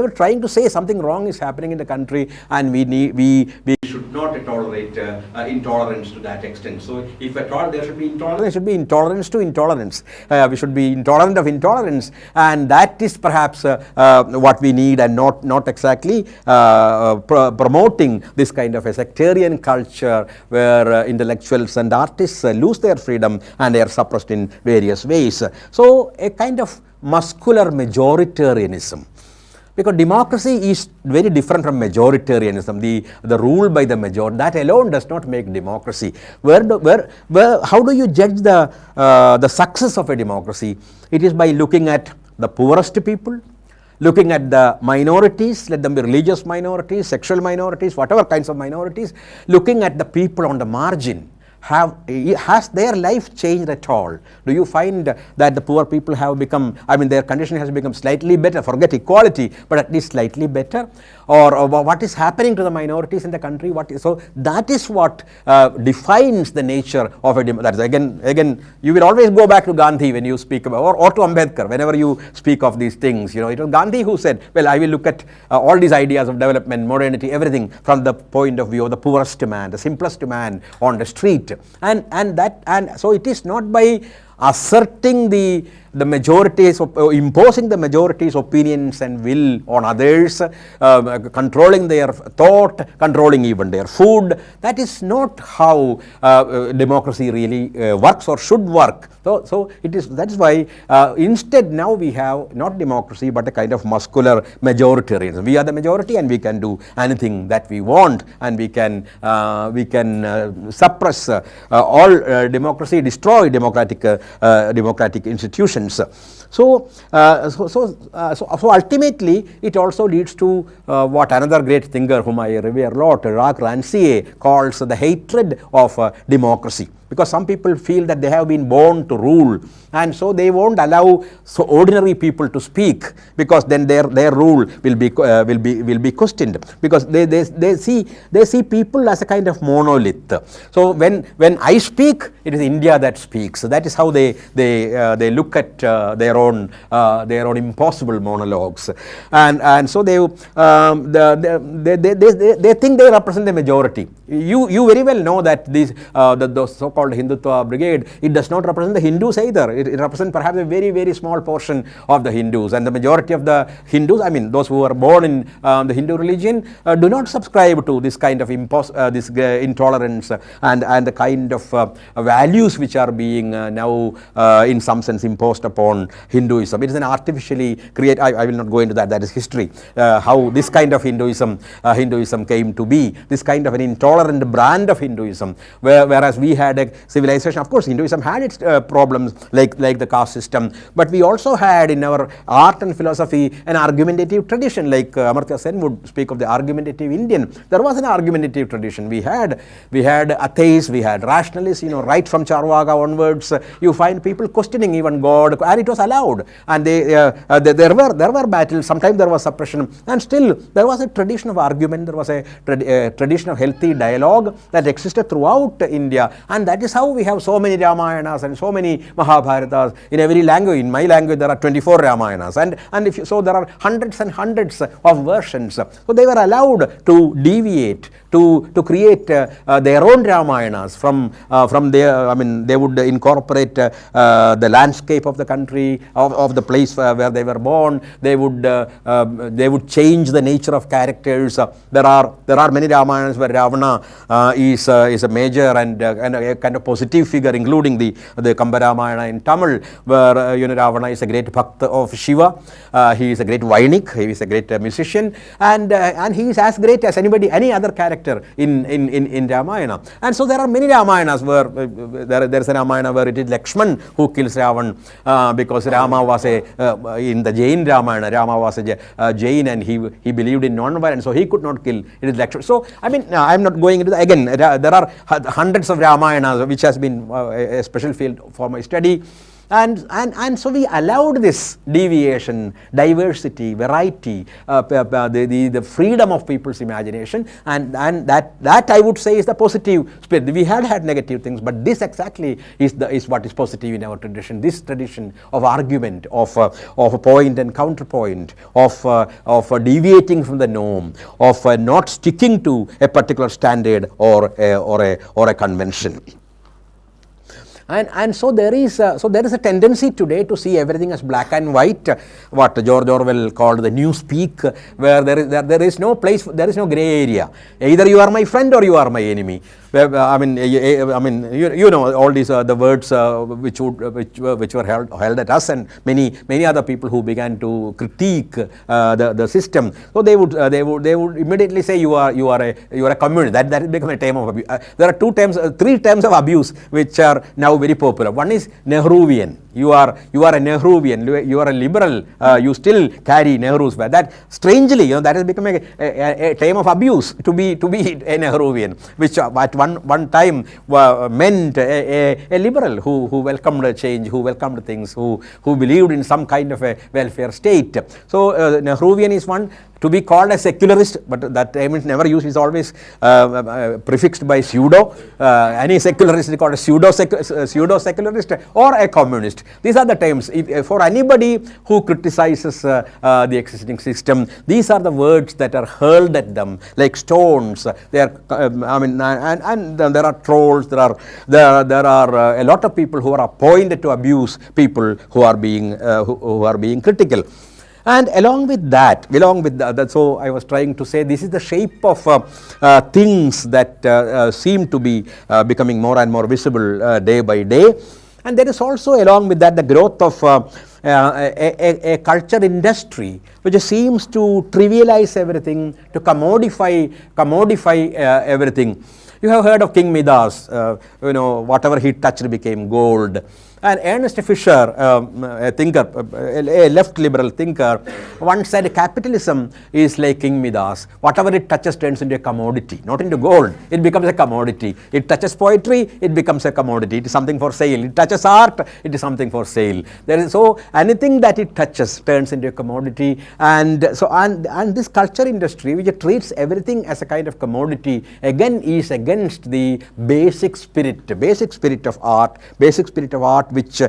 Speaker 2: were trying to say something wrong is happening in the country, and we should not tolerate intolerance to that extent. So if at all there should be intolerance, there should be intolerance to intolerance. We should be intolerant of intolerance, and that is perhaps what we need, and not exactly promoting this kind of a sectarian culture where intellectuals and artists lose their freedom and they are suppressed in various ways. So a kind of muscular majoritarianism, because democracy is very different from majoritarianism, the rule by the majority. That alone does not make democracy. How do you judge the success of a democracy? It is by looking at the poorest people, looking at the minorities, let them be religious minorities, sexual minorities, whatever kinds of minorities, looking at the people on the margin. Has their life changed at all? Do you find that the poor people have become, their condition has become slightly better, forget equality, but at least slightly better? Or what is happening to the minorities in the country? So that is what defines the nature of a democracy. Again, you will always go back to Gandhi when you speak about, or to Ambedkar, whenever you speak of these things. It was Gandhi who said, well, I will look at all these ideas of development, modernity, everything from the point of view of the poorest man, the simplest man on the street. And so it is not by asserting the majorities, imposing the majority's opinions and will on others, controlling their thought, controlling even their food. That is not how democracy really works or should work. So that is why instead now we have not democracy but a kind of muscular majoritarianism. We are the majority and we can do anything that we want, and we can suppress all democracy, destroy democratic institutions. So ultimately, it also leads to what another great thinker whom I revere a lot, Jacques Rancière, calls the hatred of democracy. Because some people feel that they have been born to rule, and so they won't allow ordinary people to speak, because then their rule will be questioned, because they see people as a kind of monolith. So when I speak, it is India that speaks. So that is how they look at their own impossible monologues, and so they think they represent the majority. You very well know that the so-called Hindutva brigade, it does not represent the Hindus either. It represents perhaps a very, very small portion of the Hindus, and the majority of the Hindus, those who are born in the Hindu religion, do not subscribe to this kind of intolerance and the kind of values which are being now in some sense imposed upon Hinduism. It is an artificially created, I will not go into that is history, how this kind of Hinduism came to be, this kind of an intolerant brand of Hinduism, whereas we had a civilization. Of course, Hinduism had its problems like the caste system, but we also had in our art and philosophy an argumentative tradition, like Amartya Sen would speak of the argumentative Indian. There was an argumentative tradition. We had atheists, we had rationalists, right from Charvaka onwards. You find people questioning even God, and it was allowed. And there were battles. Sometimes there was suppression, and still there was a tradition of argument. There was a tradition of healthy dialogue that existed throughout India, and that is how we have so many Ramayanas and so many Mahabharatas in every language. In my language, there are 24 Ramayanas, and so there are hundreds and hundreds of versions. So they were allowed to deviate, to create their own Ramayanas from their. I mean, they would incorporate the landscape of the country, of the place where they were born. They would change the nature of characters. There are many Ramayanas where Ravana is a major and a kind of positive figure, including the Kamba Ramayana in Tamil, where Ravana is a great bhakta of Shiva. He is a great Vainik. He is a great musician, and he is as great as any other character in Ramayana. And so there are many Ramayanas where there is a Ramayana where it is Lakshman who kills Ravan because Rama was in the Jain Ramayana, Rama was a Jain, and he believed in non-violence, so he could not kill. It is Lakshman. So I mean, I'm not going into again. There are hundreds of Ramayanas, which has been a special field for my study. And so we allowed this deviation, diversity, variety, the freedom of people's imagination, and that I would say is the positive spirit. We had negative things, but this exactly is what is positive in our tradition. This tradition of argument, of a point and counterpoint, of deviating from the norm, of not sticking to a particular standard or a convention. And so there is a tendency today to see everything as black and white, what George Orwell called the newspeak, where there is no place, there is no gray area. Either you are my friend or you are my enemy. I mean, you know all these the words which were held at us and many other people who began to critique the system. So they would immediately say you are a communist. That become a term of abuse. There are three terms of abuse which are now very popular. One is Nehruvian. You are a Nehruvian. You are a liberal. You still carry Nehru's wear. That strangely, that has become a term of abuse to be a Nehruvian, which at one time meant a liberal who welcomed change, who welcomed things, who believed in some kind of a welfare state. So Nehruvian is one. To be called a secularist, but that term is never used, is always prefixed by pseudo. Any secularist is called a pseudo-secularist or a communist. These are the terms. For anybody who criticizes the existing system, these are the words that are hurled at them like stones. They are, and there are trolls. There are a lot of people who are appointed to abuse people who are being critical. And along with that, so I was trying to say this is the shape of things that seem to be becoming more and more visible day by day. And there is also along with that the growth of a culture industry which seems to trivialize everything, to commodify everything. You have heard of King Midas, whatever he touched became gold. And Ernest Fisher, a thinker, a left liberal thinker, once said capitalism is like King Midas. Whatever it touches turns into a commodity, not into gold. It becomes a commodity. It touches poetry, it becomes a commodity. It is something for sale. It touches art, it is something for sale. So anything that it touches turns into a commodity. And this culture industry, which treats everything as a kind of commodity, again is against the basic spirit of art, which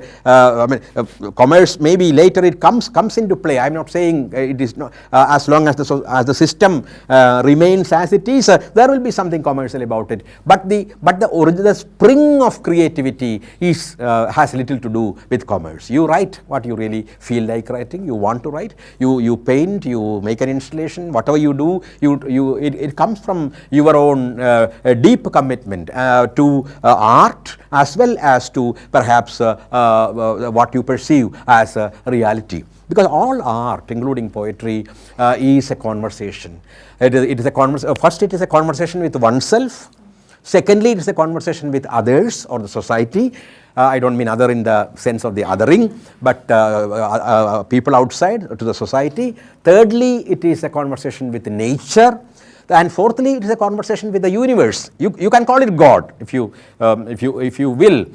Speaker 2: commerce maybe later it comes into play. I'm not saying it is not as long as the system remains as it is, there will be something commercial about it. But the spring of creativity has little to do with commerce. You write what you really feel like writing. You want to write. You paint. You make an installation. Whatever you do, it comes from your own deep commitment to art as well as to perhaps what you perceive as a reality. Because all art, including poetry, is a conversation. It is a conversation. First, it is a conversation with oneself. Secondly, it is a conversation with others or the society. I don't mean other in the sense of the othering, but people outside to the society. Thirdly, it is a conversation with nature. And fourthly, it is a conversation with the universe. You can call it God if you will.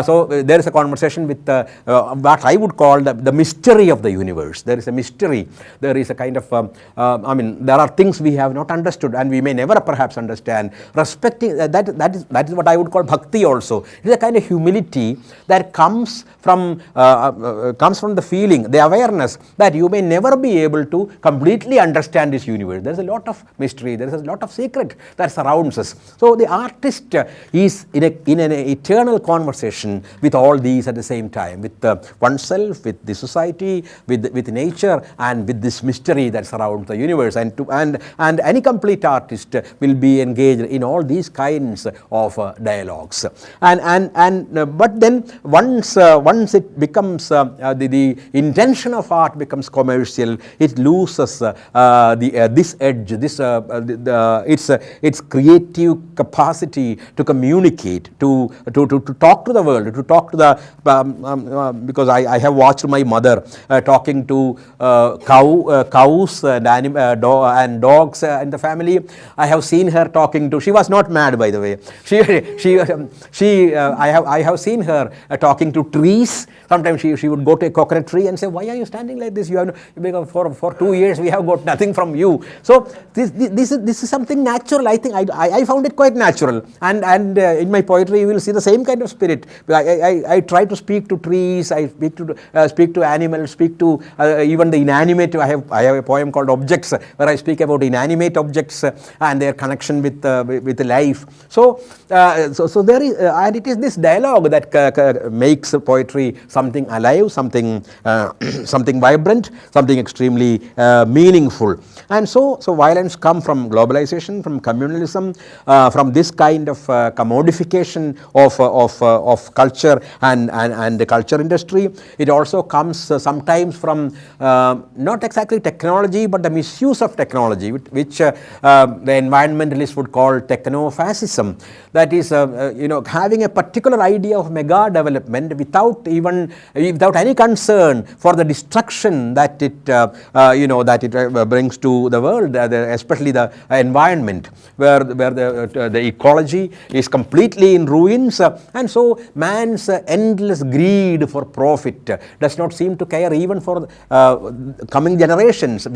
Speaker 2: So there is a conversation with what I would call the mystery of the universe. There is a mystery. There is a kind of there are things we have not understood and we may never perhaps understand. Respecting that is what I would call bhakti also. It is a kind of humility that comes from the feeling, the awareness that you may never be able to completely understand this universe. There is a lot of mystery. There is a lot of secret that surrounds us. So the artist is in an eternal conversation with all these at the same time, with oneself, with the society, with nature, and with this mystery that surrounds the universe. And any complete artist will be engaged in all these kinds of dialogues. But then once it becomes the intention of art becomes commercial, it loses this edge, its creative capacity to communicate, to talk to the world, to talk to the because I have watched my mother talking to cows and dogs in the family. I have seen her talking to. She was not mad, by the way. I have seen her talking to trees. Sometimes she would go to a coconut tree and say, "Why are you standing like this? For 2 years we have got nothing from you." So this is something natural. I think I found it quite natural, and in my poetry you will see the same kind of spirit. I try to speak to trees. I speak to animals. Speak to even the inanimate. I have a poem called Objects, where I speak about inanimate objects and their connection with life. So there is, and it is this dialogue that makes poetry something alive, something vibrant, something extremely meaningful. And so violence comes from globalization, from communalism, from this kind of commodification of culture and the culture industry. It also comes sometimes from not exactly technology, but the misuse of technology, which the environmentalists would call techno-fascism. That is, having a particular idea of mega development without any concern for the destruction that it brings to the world, especially the environment, where the ecology is completely in ruins, and so man's endless greed for profit does not seem to care even for coming generations.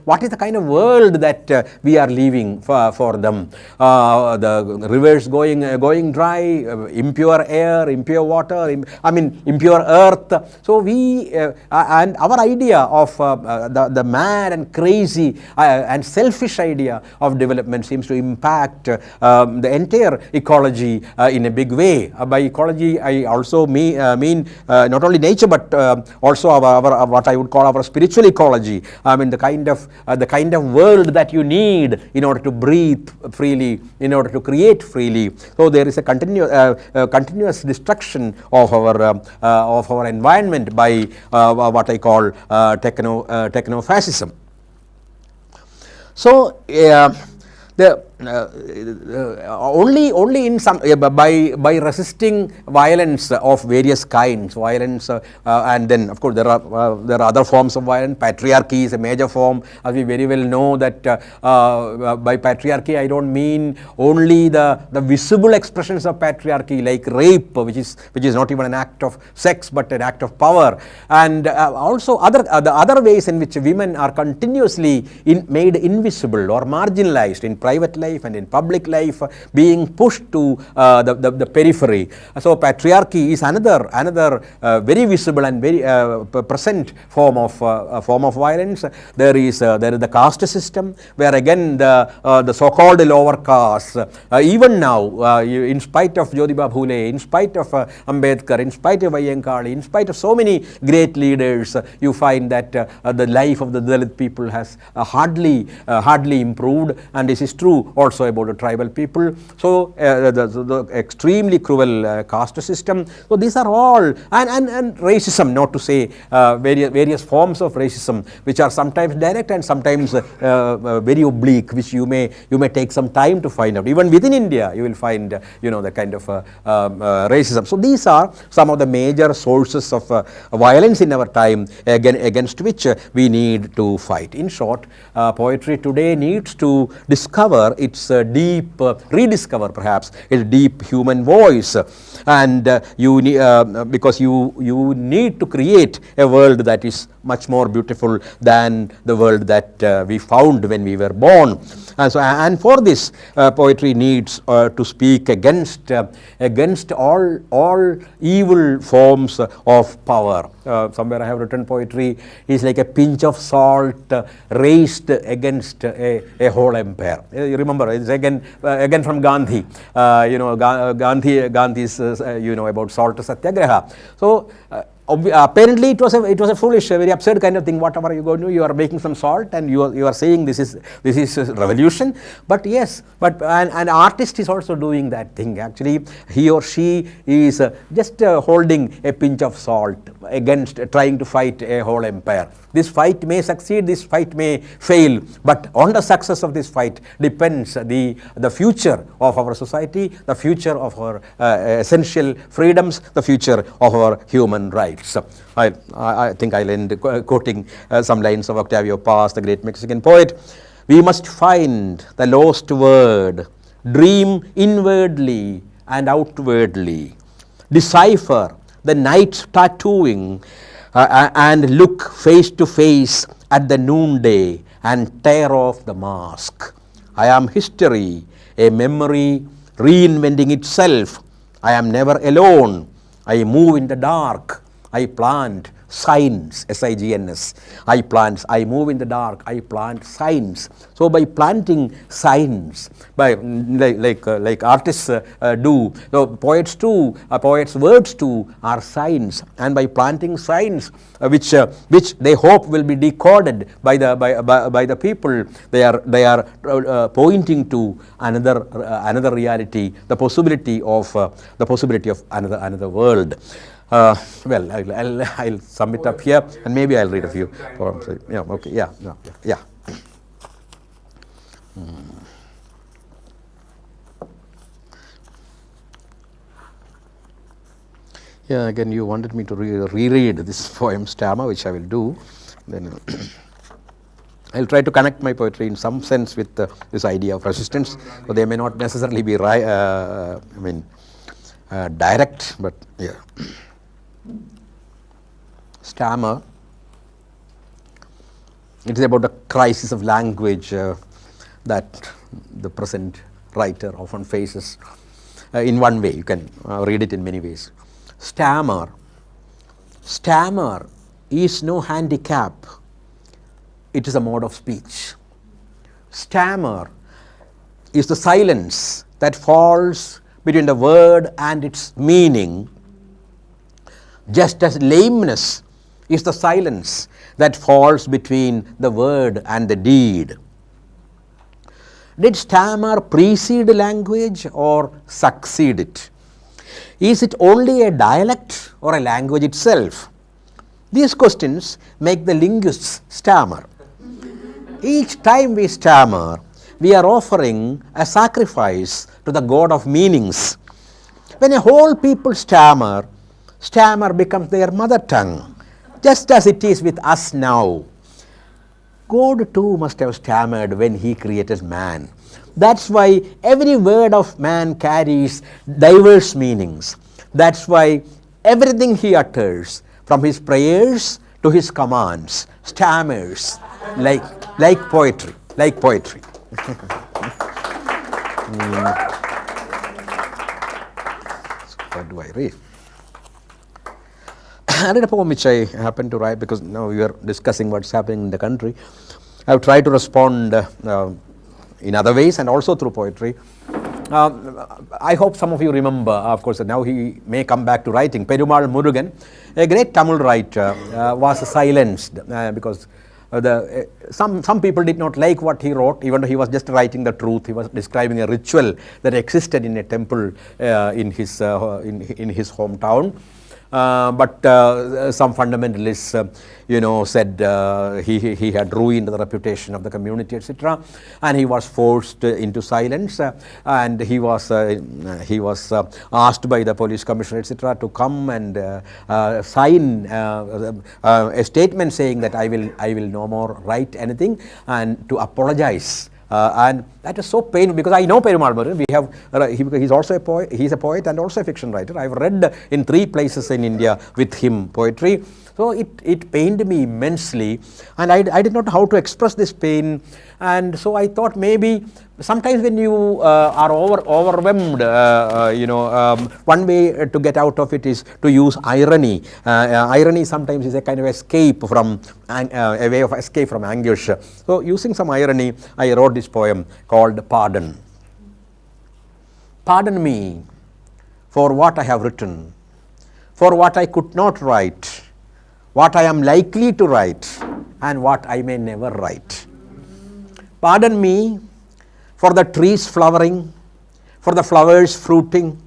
Speaker 2: What is the kind of world that we are leaving for them? The rivers going dry, impure air, impure water, impure earth. So and our idea of the mad and crazy and selfish idea of development seems to impact the entire ecology in a big way. By ecology, I also mean not only nature, but also our what I would call our spiritual ecology. The kind of world that you need in order to breathe freely, in order to create freely. So there is a continuous destruction of our environment by what I call techno-fascism. So only in some by resisting violence of various kinds, and then of course there are other forms of violence. Patriarchy is a major form, as we very well know that by patriarchy I don't mean only the visible expressions of patriarchy like rape, which is not even an act of sex but an act of power, and also the other ways in which women are continuously made invisible or marginalized in private life and in public life, being pushed to the periphery. So patriarchy is another very visible and very present form of violence. There is the caste system, where again the so-called lower caste, even now, in spite of Jyotiba Phule, in spite of Ambedkar, in spite of Ayyankali, in spite of so many great leaders, you find that the life of the Dalit people has hardly improved, and this is true also about the tribal people. So the extremely cruel caste system. So these are all, and racism, not to say various forms of racism, which are sometimes direct and sometimes very oblique, which you may take some time to find out. Even within India, you will find the kind of racism. So these are some of the major sources of violence in our time against which we need to fight. In short, poetry today needs to discover its rediscover perhaps its deep human voice, and because you need to create a world that is much more beautiful than the world that we found when we were born. And for this, poetry needs to speak against all evil forms of power. Somewhere I have written, poetry is like a pinch of salt raised against a whole empire. You remember, it's again from Gandhi. Gandhi's about salt satyagraha. So apparently it was a foolish, very absurd kind of thing. Whatever you go to, you are making some salt and you are saying this is revolution. But yes, an artist is also doing that thing. Actually, he or she is just holding a pinch of salt against trying to fight a whole empire. This fight may succeed, this fight may fail, but on the success of this fight depends the future of our society, the future of our essential freedoms, the future of our human rights. I think I'll end quoting some lines of Octavio Paz, the great Mexican poet. We must find the lost word, dream inwardly and outwardly, decipher the night's tattooing, and look face to face at the noonday and tear off the mask. I am history, a memory reinventing itself. I am never alone. I move in the dark. I plant signs, S-I-G-N-S. I move in the dark, I plant signs. So by planting signs, by like artists do, so poets too, poets' words too are signs, and by planting signs, which they hope will be decoded by the people, they are pointing to another reality, the possibility of another world. Well, I'll sum it up here, and maybe I'll read a few poems. Yeah, okay, yeah. Yeah, again, you wanted me to reread this poem Stammer, which I will do. Then I'll try to connect my poetry in some sense with this idea of resistance. So they may not necessarily be direct, but yeah. Stammer. It is about the crisis of language that the present writer often faces. In one way, you can read it in many ways. Stammer is no handicap. It is a mode of speech. Stammer is the silence that falls between the word and its meaning, just as lameness is the silence that falls between the word and the deed. Did stammer precede language or succeed it? Is it only a dialect or a language itself? These questions make the linguists stammer. Each time we stammer, we are offering a sacrifice to the god of meanings. When a whole people stammer becomes their mother tongue, just as it is with us now. God too must have stammered when he created man. That's why every word of man carries diverse meanings. That's why everything he utters, from his prayers to his commands, stammers like poetry. What do I read? I read a poem which I happened to write because now we are discussing what's happening in the country. I have tried to respond in other ways and also through poetry. I hope some of you remember, of course, now he may come back to writing. Perumal Murugan, a great Tamil writer, was silenced because some people did not like what he wrote, even though he was just writing the truth. He was describing a ritual that existed in a temple in his hometown. But some fundamentalists, said he had ruined the reputation of the community, etc. And he was forced into silence, and he was asked by the police commissioner, etc., to come and sign a statement saying that I will no more write anything, and to apologize. And that is so painful, because I know Perumal Murugan. He's also a poet. He's a poet and also a fiction writer. I've read in 3 places in India with him poetry. So it pained me immensely, and I did not know how to express this pain. And so I thought maybe sometimes when you are overwhelmed, one way to get out of it is to use irony. Irony sometimes is a kind of escape from a way of escape from anguish. So using some irony, I wrote this poem called Pardon. Pardon me for what I have written, for what I could not write, what I am likely to write, and what I may never write. Pardon me for the trees flowering, for the flowers fruiting,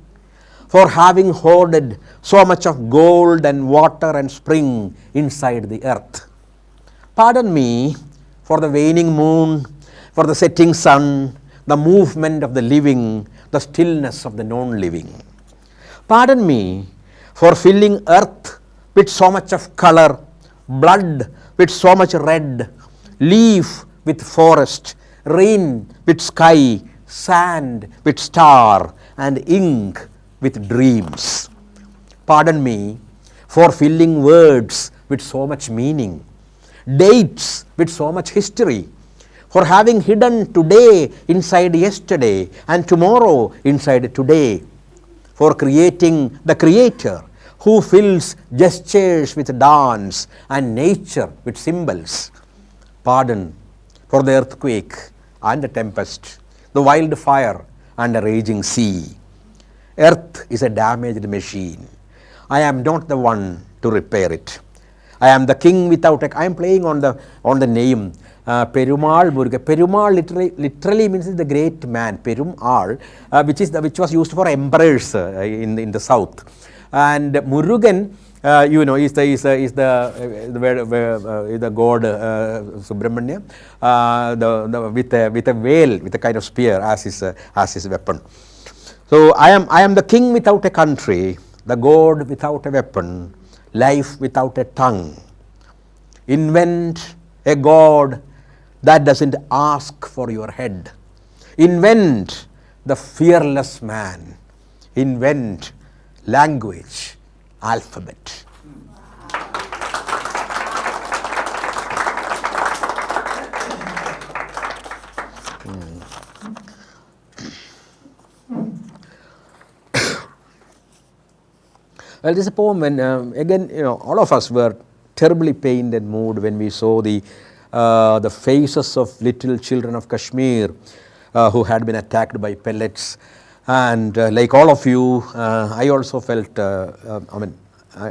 Speaker 2: for having hoarded so much of gold and water and spring inside the earth. Pardon me for the waning moon, for the setting sun, the movement of the living, the stillness of the non-living. Pardon me for filling earth with so much of color, blood with so much red, leaf with forest, rain with sky, sand with star, and ink with dreams. Pardon me for filling words with so much meaning, dates with so much history, for having hidden today inside yesterday and tomorrow inside today, for creating the creator who fills gestures with dance and nature with symbols. Pardon for the earthquake and the tempest, the wildfire and the raging sea. Earth is a damaged machine. I am not the one to repair it. I am the king without a... I am playing on the name Perumal Murugan. Perumal literally means the great man. Perumal, which was used for emperors in the south. And Murugan, is the god Subramanya, with a veil, with a kind of spear as his weapon. So I am the king without a country, the god without a weapon, life without a tongue. Invent a god that doesn't ask for your head. Invent the fearless man. Invent language, alphabet. Well, this is a poem when, again, all of us were terribly pained and moved when we saw the faces of little children of Kashmir who had been attacked by pellets. And like all of you, I also felt,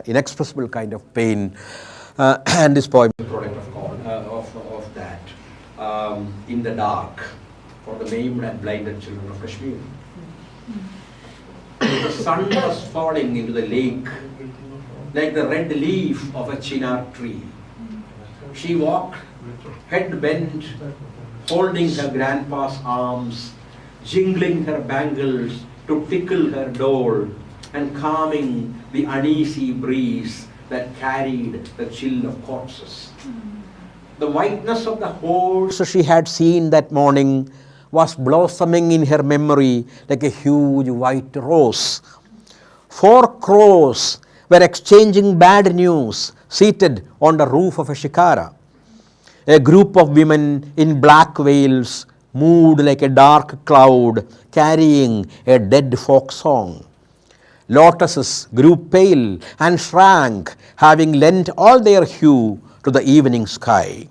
Speaker 2: inexpressible kind of pain. And this poem,
Speaker 3: product of that, in the dark, for the maimed and blinded children of Kashmir. The sun was falling into the lake like the red leaf of a chinar tree. She walked, head bent, holding her grandpa's arms, jingling her bangles to tickle her doll, and calming the uneasy breeze that carried the chill of corpses. The whiteness of the horse she had seen that morning was blossoming in her memory like a huge white rose. 4 crows were exchanging bad news seated on the roof of a shikara. A group of women in black veils moved like a dark cloud carrying a dead folk song. Lotuses grew pale and shrank, having lent all their hue to the evening sky.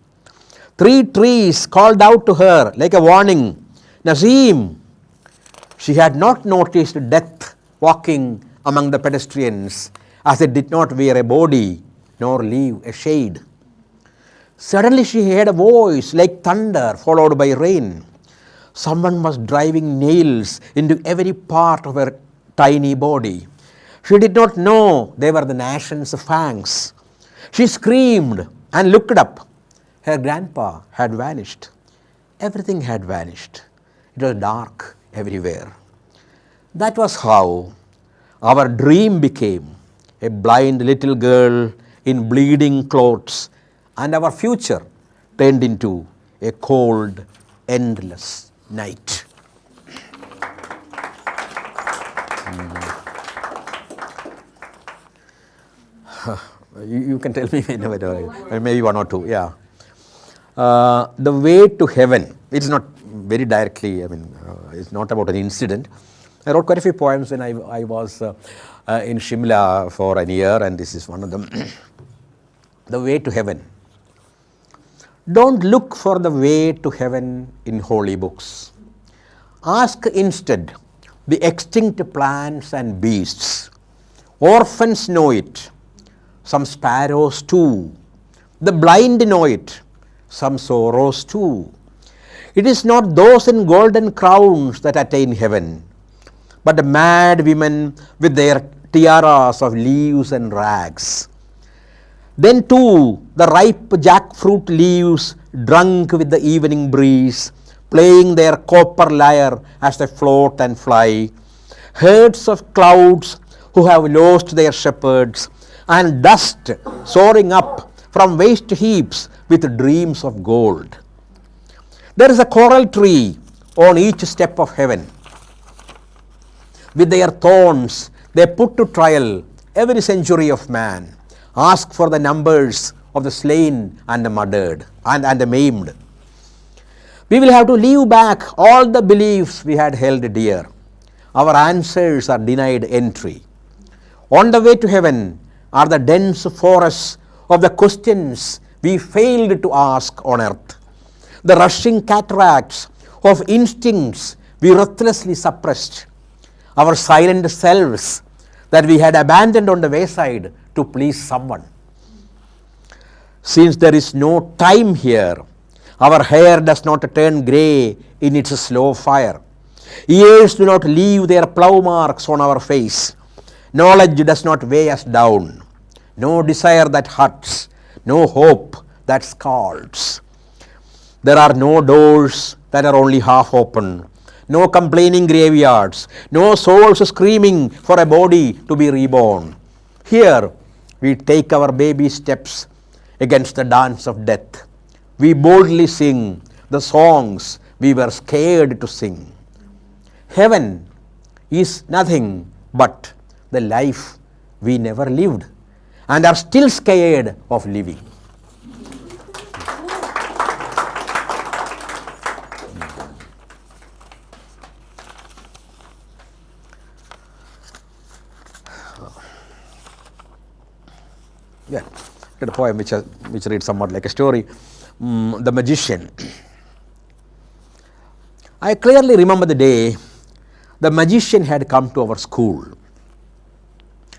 Speaker 3: 3 trees called out to her like a warning, "Nazim!" She had not noticed death walking among the pedestrians, as it did not wear a body nor leave a shade.
Speaker 2: Suddenly she heard a voice like thunder followed by rain. Someone was driving nails into every part of her tiny body. She did not know they were the nation's fangs. She screamed and looked up. Her grandpa had vanished. Everything had vanished. It was dark everywhere. That was how our dream became a blind little girl in bleeding clothes, and our future turned into a cold, endless night. You can tell me whenever, maybe one or two, yeah. The way to heaven, it's not very directly, it's not about an incident. I wrote quite a few poems when I was in Shimla for a year, and this is one of them. The way to heaven. Don't look for the way to heaven in holy books. Ask instead the extinct plants and beasts. Orphans know it, some sparrows too. The blind know it, some sorrows too. It is not those in golden crowns that attain heaven, but the mad women with their tiaras of leaves and rags. Then too the ripe jackfruit leaves, drunk with the evening breeze, playing their copper lyre as they float and fly. Herds of clouds who have lost their shepherds, and dust soaring up from waste heaps with dreams of gold. There is a coral tree on each step of heaven. With their thorns they put to trial every century of man. Ask for the numbers of the slain and the murdered and the maimed. We will have to leave back all the beliefs we had held dear. Our answers are denied entry. On the way to heaven are the dense forests of the questions we failed to ask on earth, the rushing cataracts of instincts we ruthlessly suppressed, our silent selves that we had abandoned on the wayside to please someone. Since there is no time here, our hair does not turn grey in its slow fire. Years do not leave their plough marks on our face. Knowledge does not weigh us down. No desire that hurts, no hope that scalds. There are no doors that are only half open, no complaining graveyards, no souls screaming for a body to be reborn. Here we take our baby steps against the dance of death. We boldly sing the songs we were scared to sing. Heaven is nothing but the life we never lived and are still scared of living. Yeah, got a poem which reads somewhat like a story. The Magician. I clearly remember the day the magician had come to our school.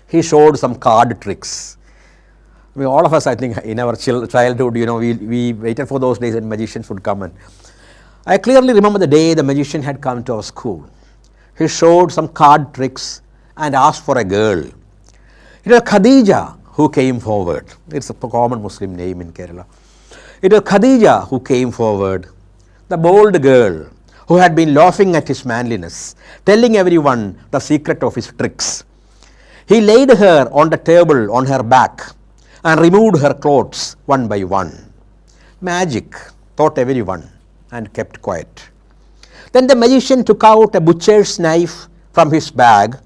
Speaker 2: He showed some card tricks. All of us, I think, in our childhood, we waited for those days when magicians would come. And I clearly remember the day the magician had come to our school. He showed some card tricks and asked for a girl. It was Khadija who came forward. It's a common Muslim name in Kerala. It was Khadija who came forward, the bold girl who had been laughing at his manliness, telling everyone the secret of his tricks. He laid her on the table on her back and removed her clothes one by one. Magic, thought everyone, and kept quiet. Then the magician took out a butcher's knife from his bag.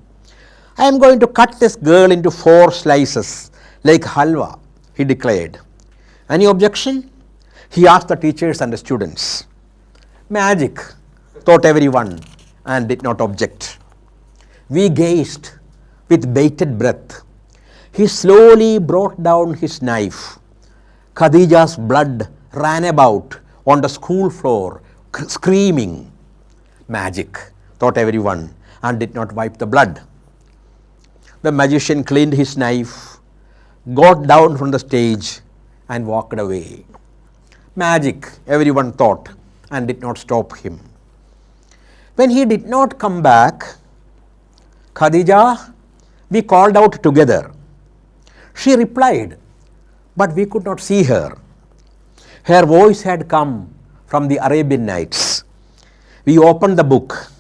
Speaker 2: I am going to cut this girl into 4 slices like halwa, he declared. Any objection? He asked the teachers and the students. Magic, thought everyone, and did not object. We gazed with bated breath. He slowly brought down his knife. Khadija's blood ran about on the school floor, screaming. Magic, thought everyone, and did not wipe the blood. The magician cleaned his knife, got down from the stage, and walked away. magic, everyone thought, and did not stop him. When he did not come back, Khadija, we called out together. She replied, but we could not see her. Her voice had come from the Arabian Nights. We opened the book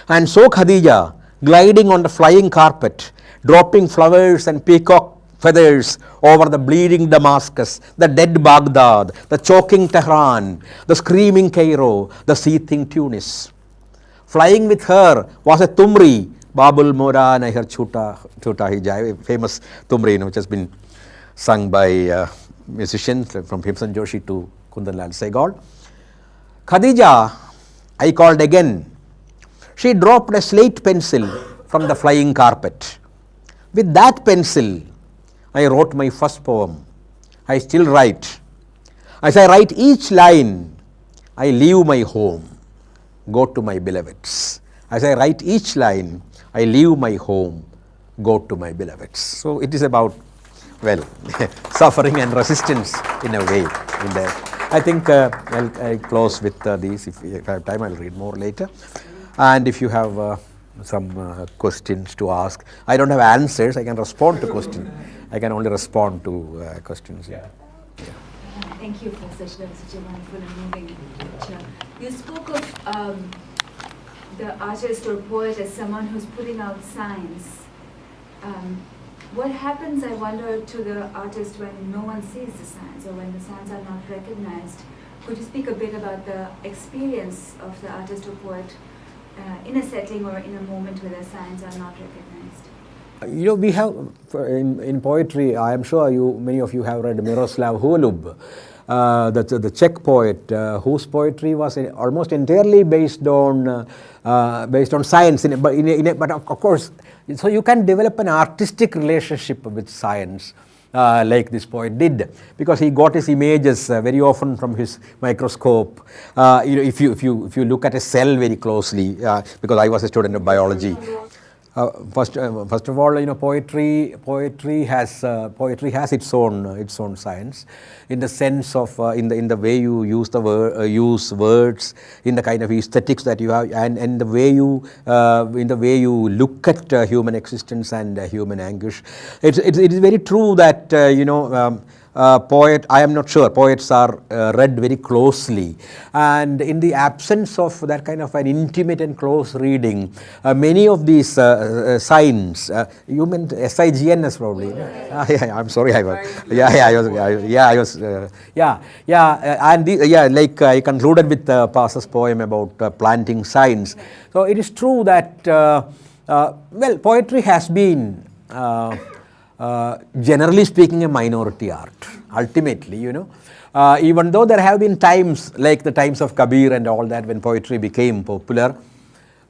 Speaker 2: and saw Khadija gliding on the flying carpet, dropping flowers and peacock feathers over the bleeding Damascus, the dead Baghdad, the choking Tehran, the screaming Cairo, the seething Tunis. Flying with her was a Tumri, Babul Mora Nahar Chuta Hijai, a famous Tumri, which has been sung by musicians from Himsan Joshi to Kundanlal Sehgal. Khadija, I called again. She dropped a slate pencil from the flying carpet. With that pencil, I wrote my first poem. I still write. As I write each line, I leave my home, go to my beloveds. As I write each line, I leave my home, go to my beloveds. So it is about, well, suffering and resistance in a way. I think I'll close with these. If I have time, I'll read more later. And if you have some questions to ask, I don't have answers. I can respond to questions. I can only respond to questions. Yeah.
Speaker 4: Thank you for such a wonderful and moving lecture. You spoke of the artist or poet as someone who's putting out signs. What happens, I wonder, to the artist when no one sees the signs or when the signs are not recognized? Could you speak a bit about the experience of the artist or poet in a setting or in a moment where the signs are not recognized?
Speaker 2: You know, we have in poetry, I am sure many of you have read Miroslav Holub, the Czech poet, whose poetry was almost entirely based on science. But of course, so you can develop an artistic relationship with science. Like this poet did, because he got his images very often from his microscope. If you look at a cell very closely, because I was a student of biology. First of all, poetry has its own science, in the sense of in the way you use use words, in the kind of aesthetics that you have, and in the way you look at human existence and human anguish. It is very true that I am not sure, poets are read very closely, and in the absence of that kind of an intimate and close reading, many of these signs, you meant SIGNS probably. I'm sorry, like I concluded with Passa's poem about planting signs. So it is true that poetry has been generally speaking a minority art, ultimately, even though there have been times like the times of Kabir and all that when poetry became popular.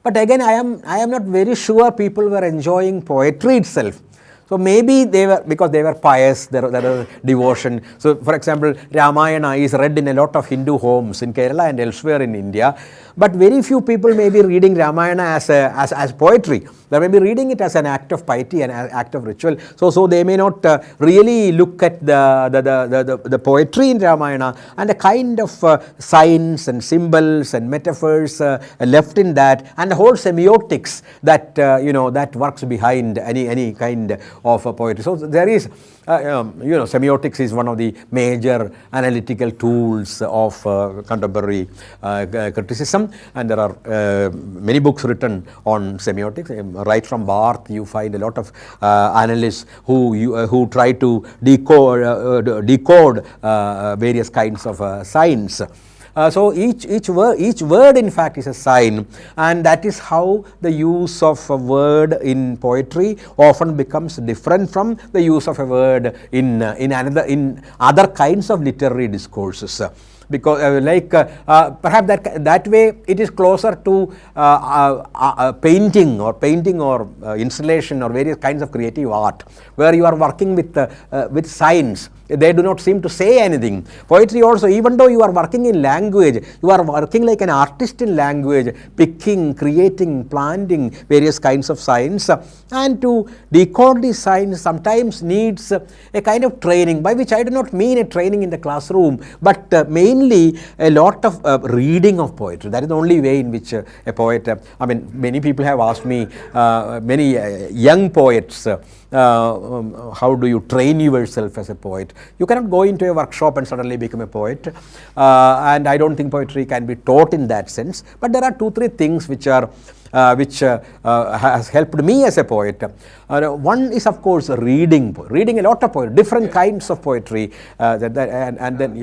Speaker 2: But again, I am not very sure people were enjoying poetry itself. So maybe because they were pious, there was devotion. So for example, Ramayana is read in a lot of Hindu homes in Kerala and elsewhere in India. But very few people may be reading Ramayana as poetry. They may be reading it as an act of piety and an act of ritual. So they may not really look at the poetry in Ramayana and the kind of signs and symbols and metaphors left in that, and the whole semiotics that that works behind any kind of poetry. So there is semiotics is one of the major analytical tools of contemporary criticism, and there are many books written on semiotics. Right from Barth, you find a lot of analysts who try to decode various kinds of signs. So each word in fact is a sign, and that is how the use of a word in poetry often becomes different from the use of a word in other kinds of literary discourses. Because perhaps that way it is closer to painting or installation or various kinds of creative art, where you are working with signs. They do not seem to say anything. Poetry also, even though you are working in language, language. You are working like an artist in language, picking, creating, planting various kinds of signs. And to decode these signs sometimes needs a kind of training, by which I do not mean a training in the classroom, but mainly a lot of reading of poetry. That is the only way in which a poet, I mean, many people have asked me, many young poets, how do you train yourself as a poet? You cannot go into a workshop and suddenly become a poet, and I don't think poetry can be taught in that sense. But there are 2-3 things which are has helped me as a poet. One is, of course, reading a lot of poetry, different kinds of poetry, and then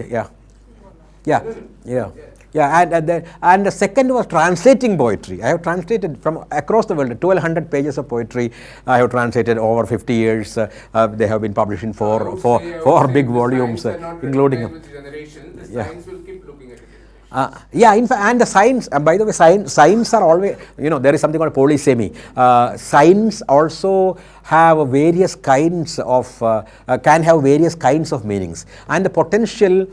Speaker 2: and the second was translating poetry. I have translated from across the world 1200 pages of poetry. I have translated over 50 years. They have been published in four big volumes, including.
Speaker 1: Science will keep looking at it.
Speaker 2: In fact, and the science, by the way, science are always, there is something called polysemy. Science also have various kinds of, can have various kinds of meanings, and the potential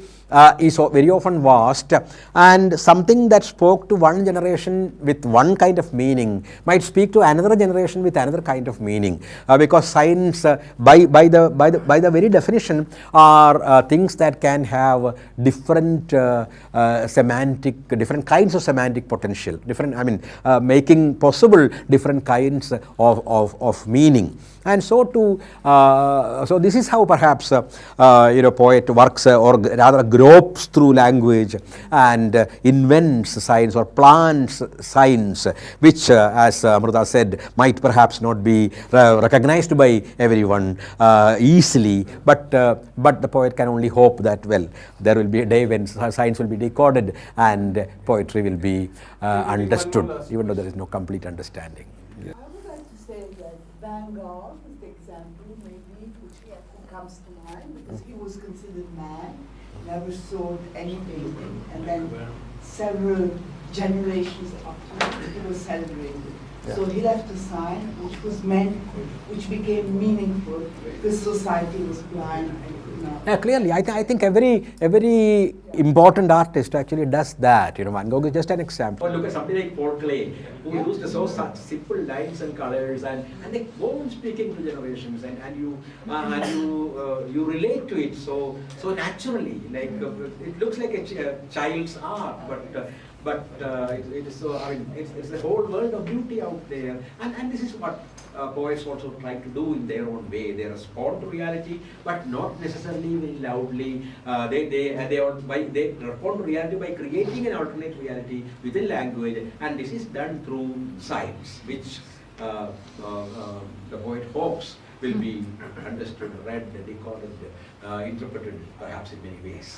Speaker 2: is very often vast, and something that spoke to one generation with one kind of meaning might speak to another generation with another kind of meaning, because science by the very definition are things that can have different different kinds of semantic potential, making possible different kinds of meaning. And so so this is how perhaps poet works, or rather gropes through language and invents signs or plants signs, which as Amrita said, might perhaps not be recognized by everyone easily, but the poet can only hope that, well, there will be a day when science will be decoded and poetry will be understood, even though there is no complete understanding.
Speaker 5: I would like to say that Van Gogh is the example maybe which comes to mind, because he was considered mad, never sold any painting, and then several generations after he was celebrated. Yeah. So he left a sign which was meant, which became meaningful, because society was blind and could not.
Speaker 2: Yeah, clearly, I think every important artist actually does that. Van Gogh is just an example.
Speaker 3: Or look at somebody like Paul Klee, who used such simple lines and colors, and they go on speaking to generations, and you relate to it so naturally. Like it looks like a child's art, but it is so. It's the whole world of beauty out there, and this is what poets also try to do in their own way. They respond to reality, but not necessarily very loudly. They respond to reality by creating an alternate reality within language, and this is done through science, which the poet hopes will be understood, read, decoded, interpreted, perhaps in many ways.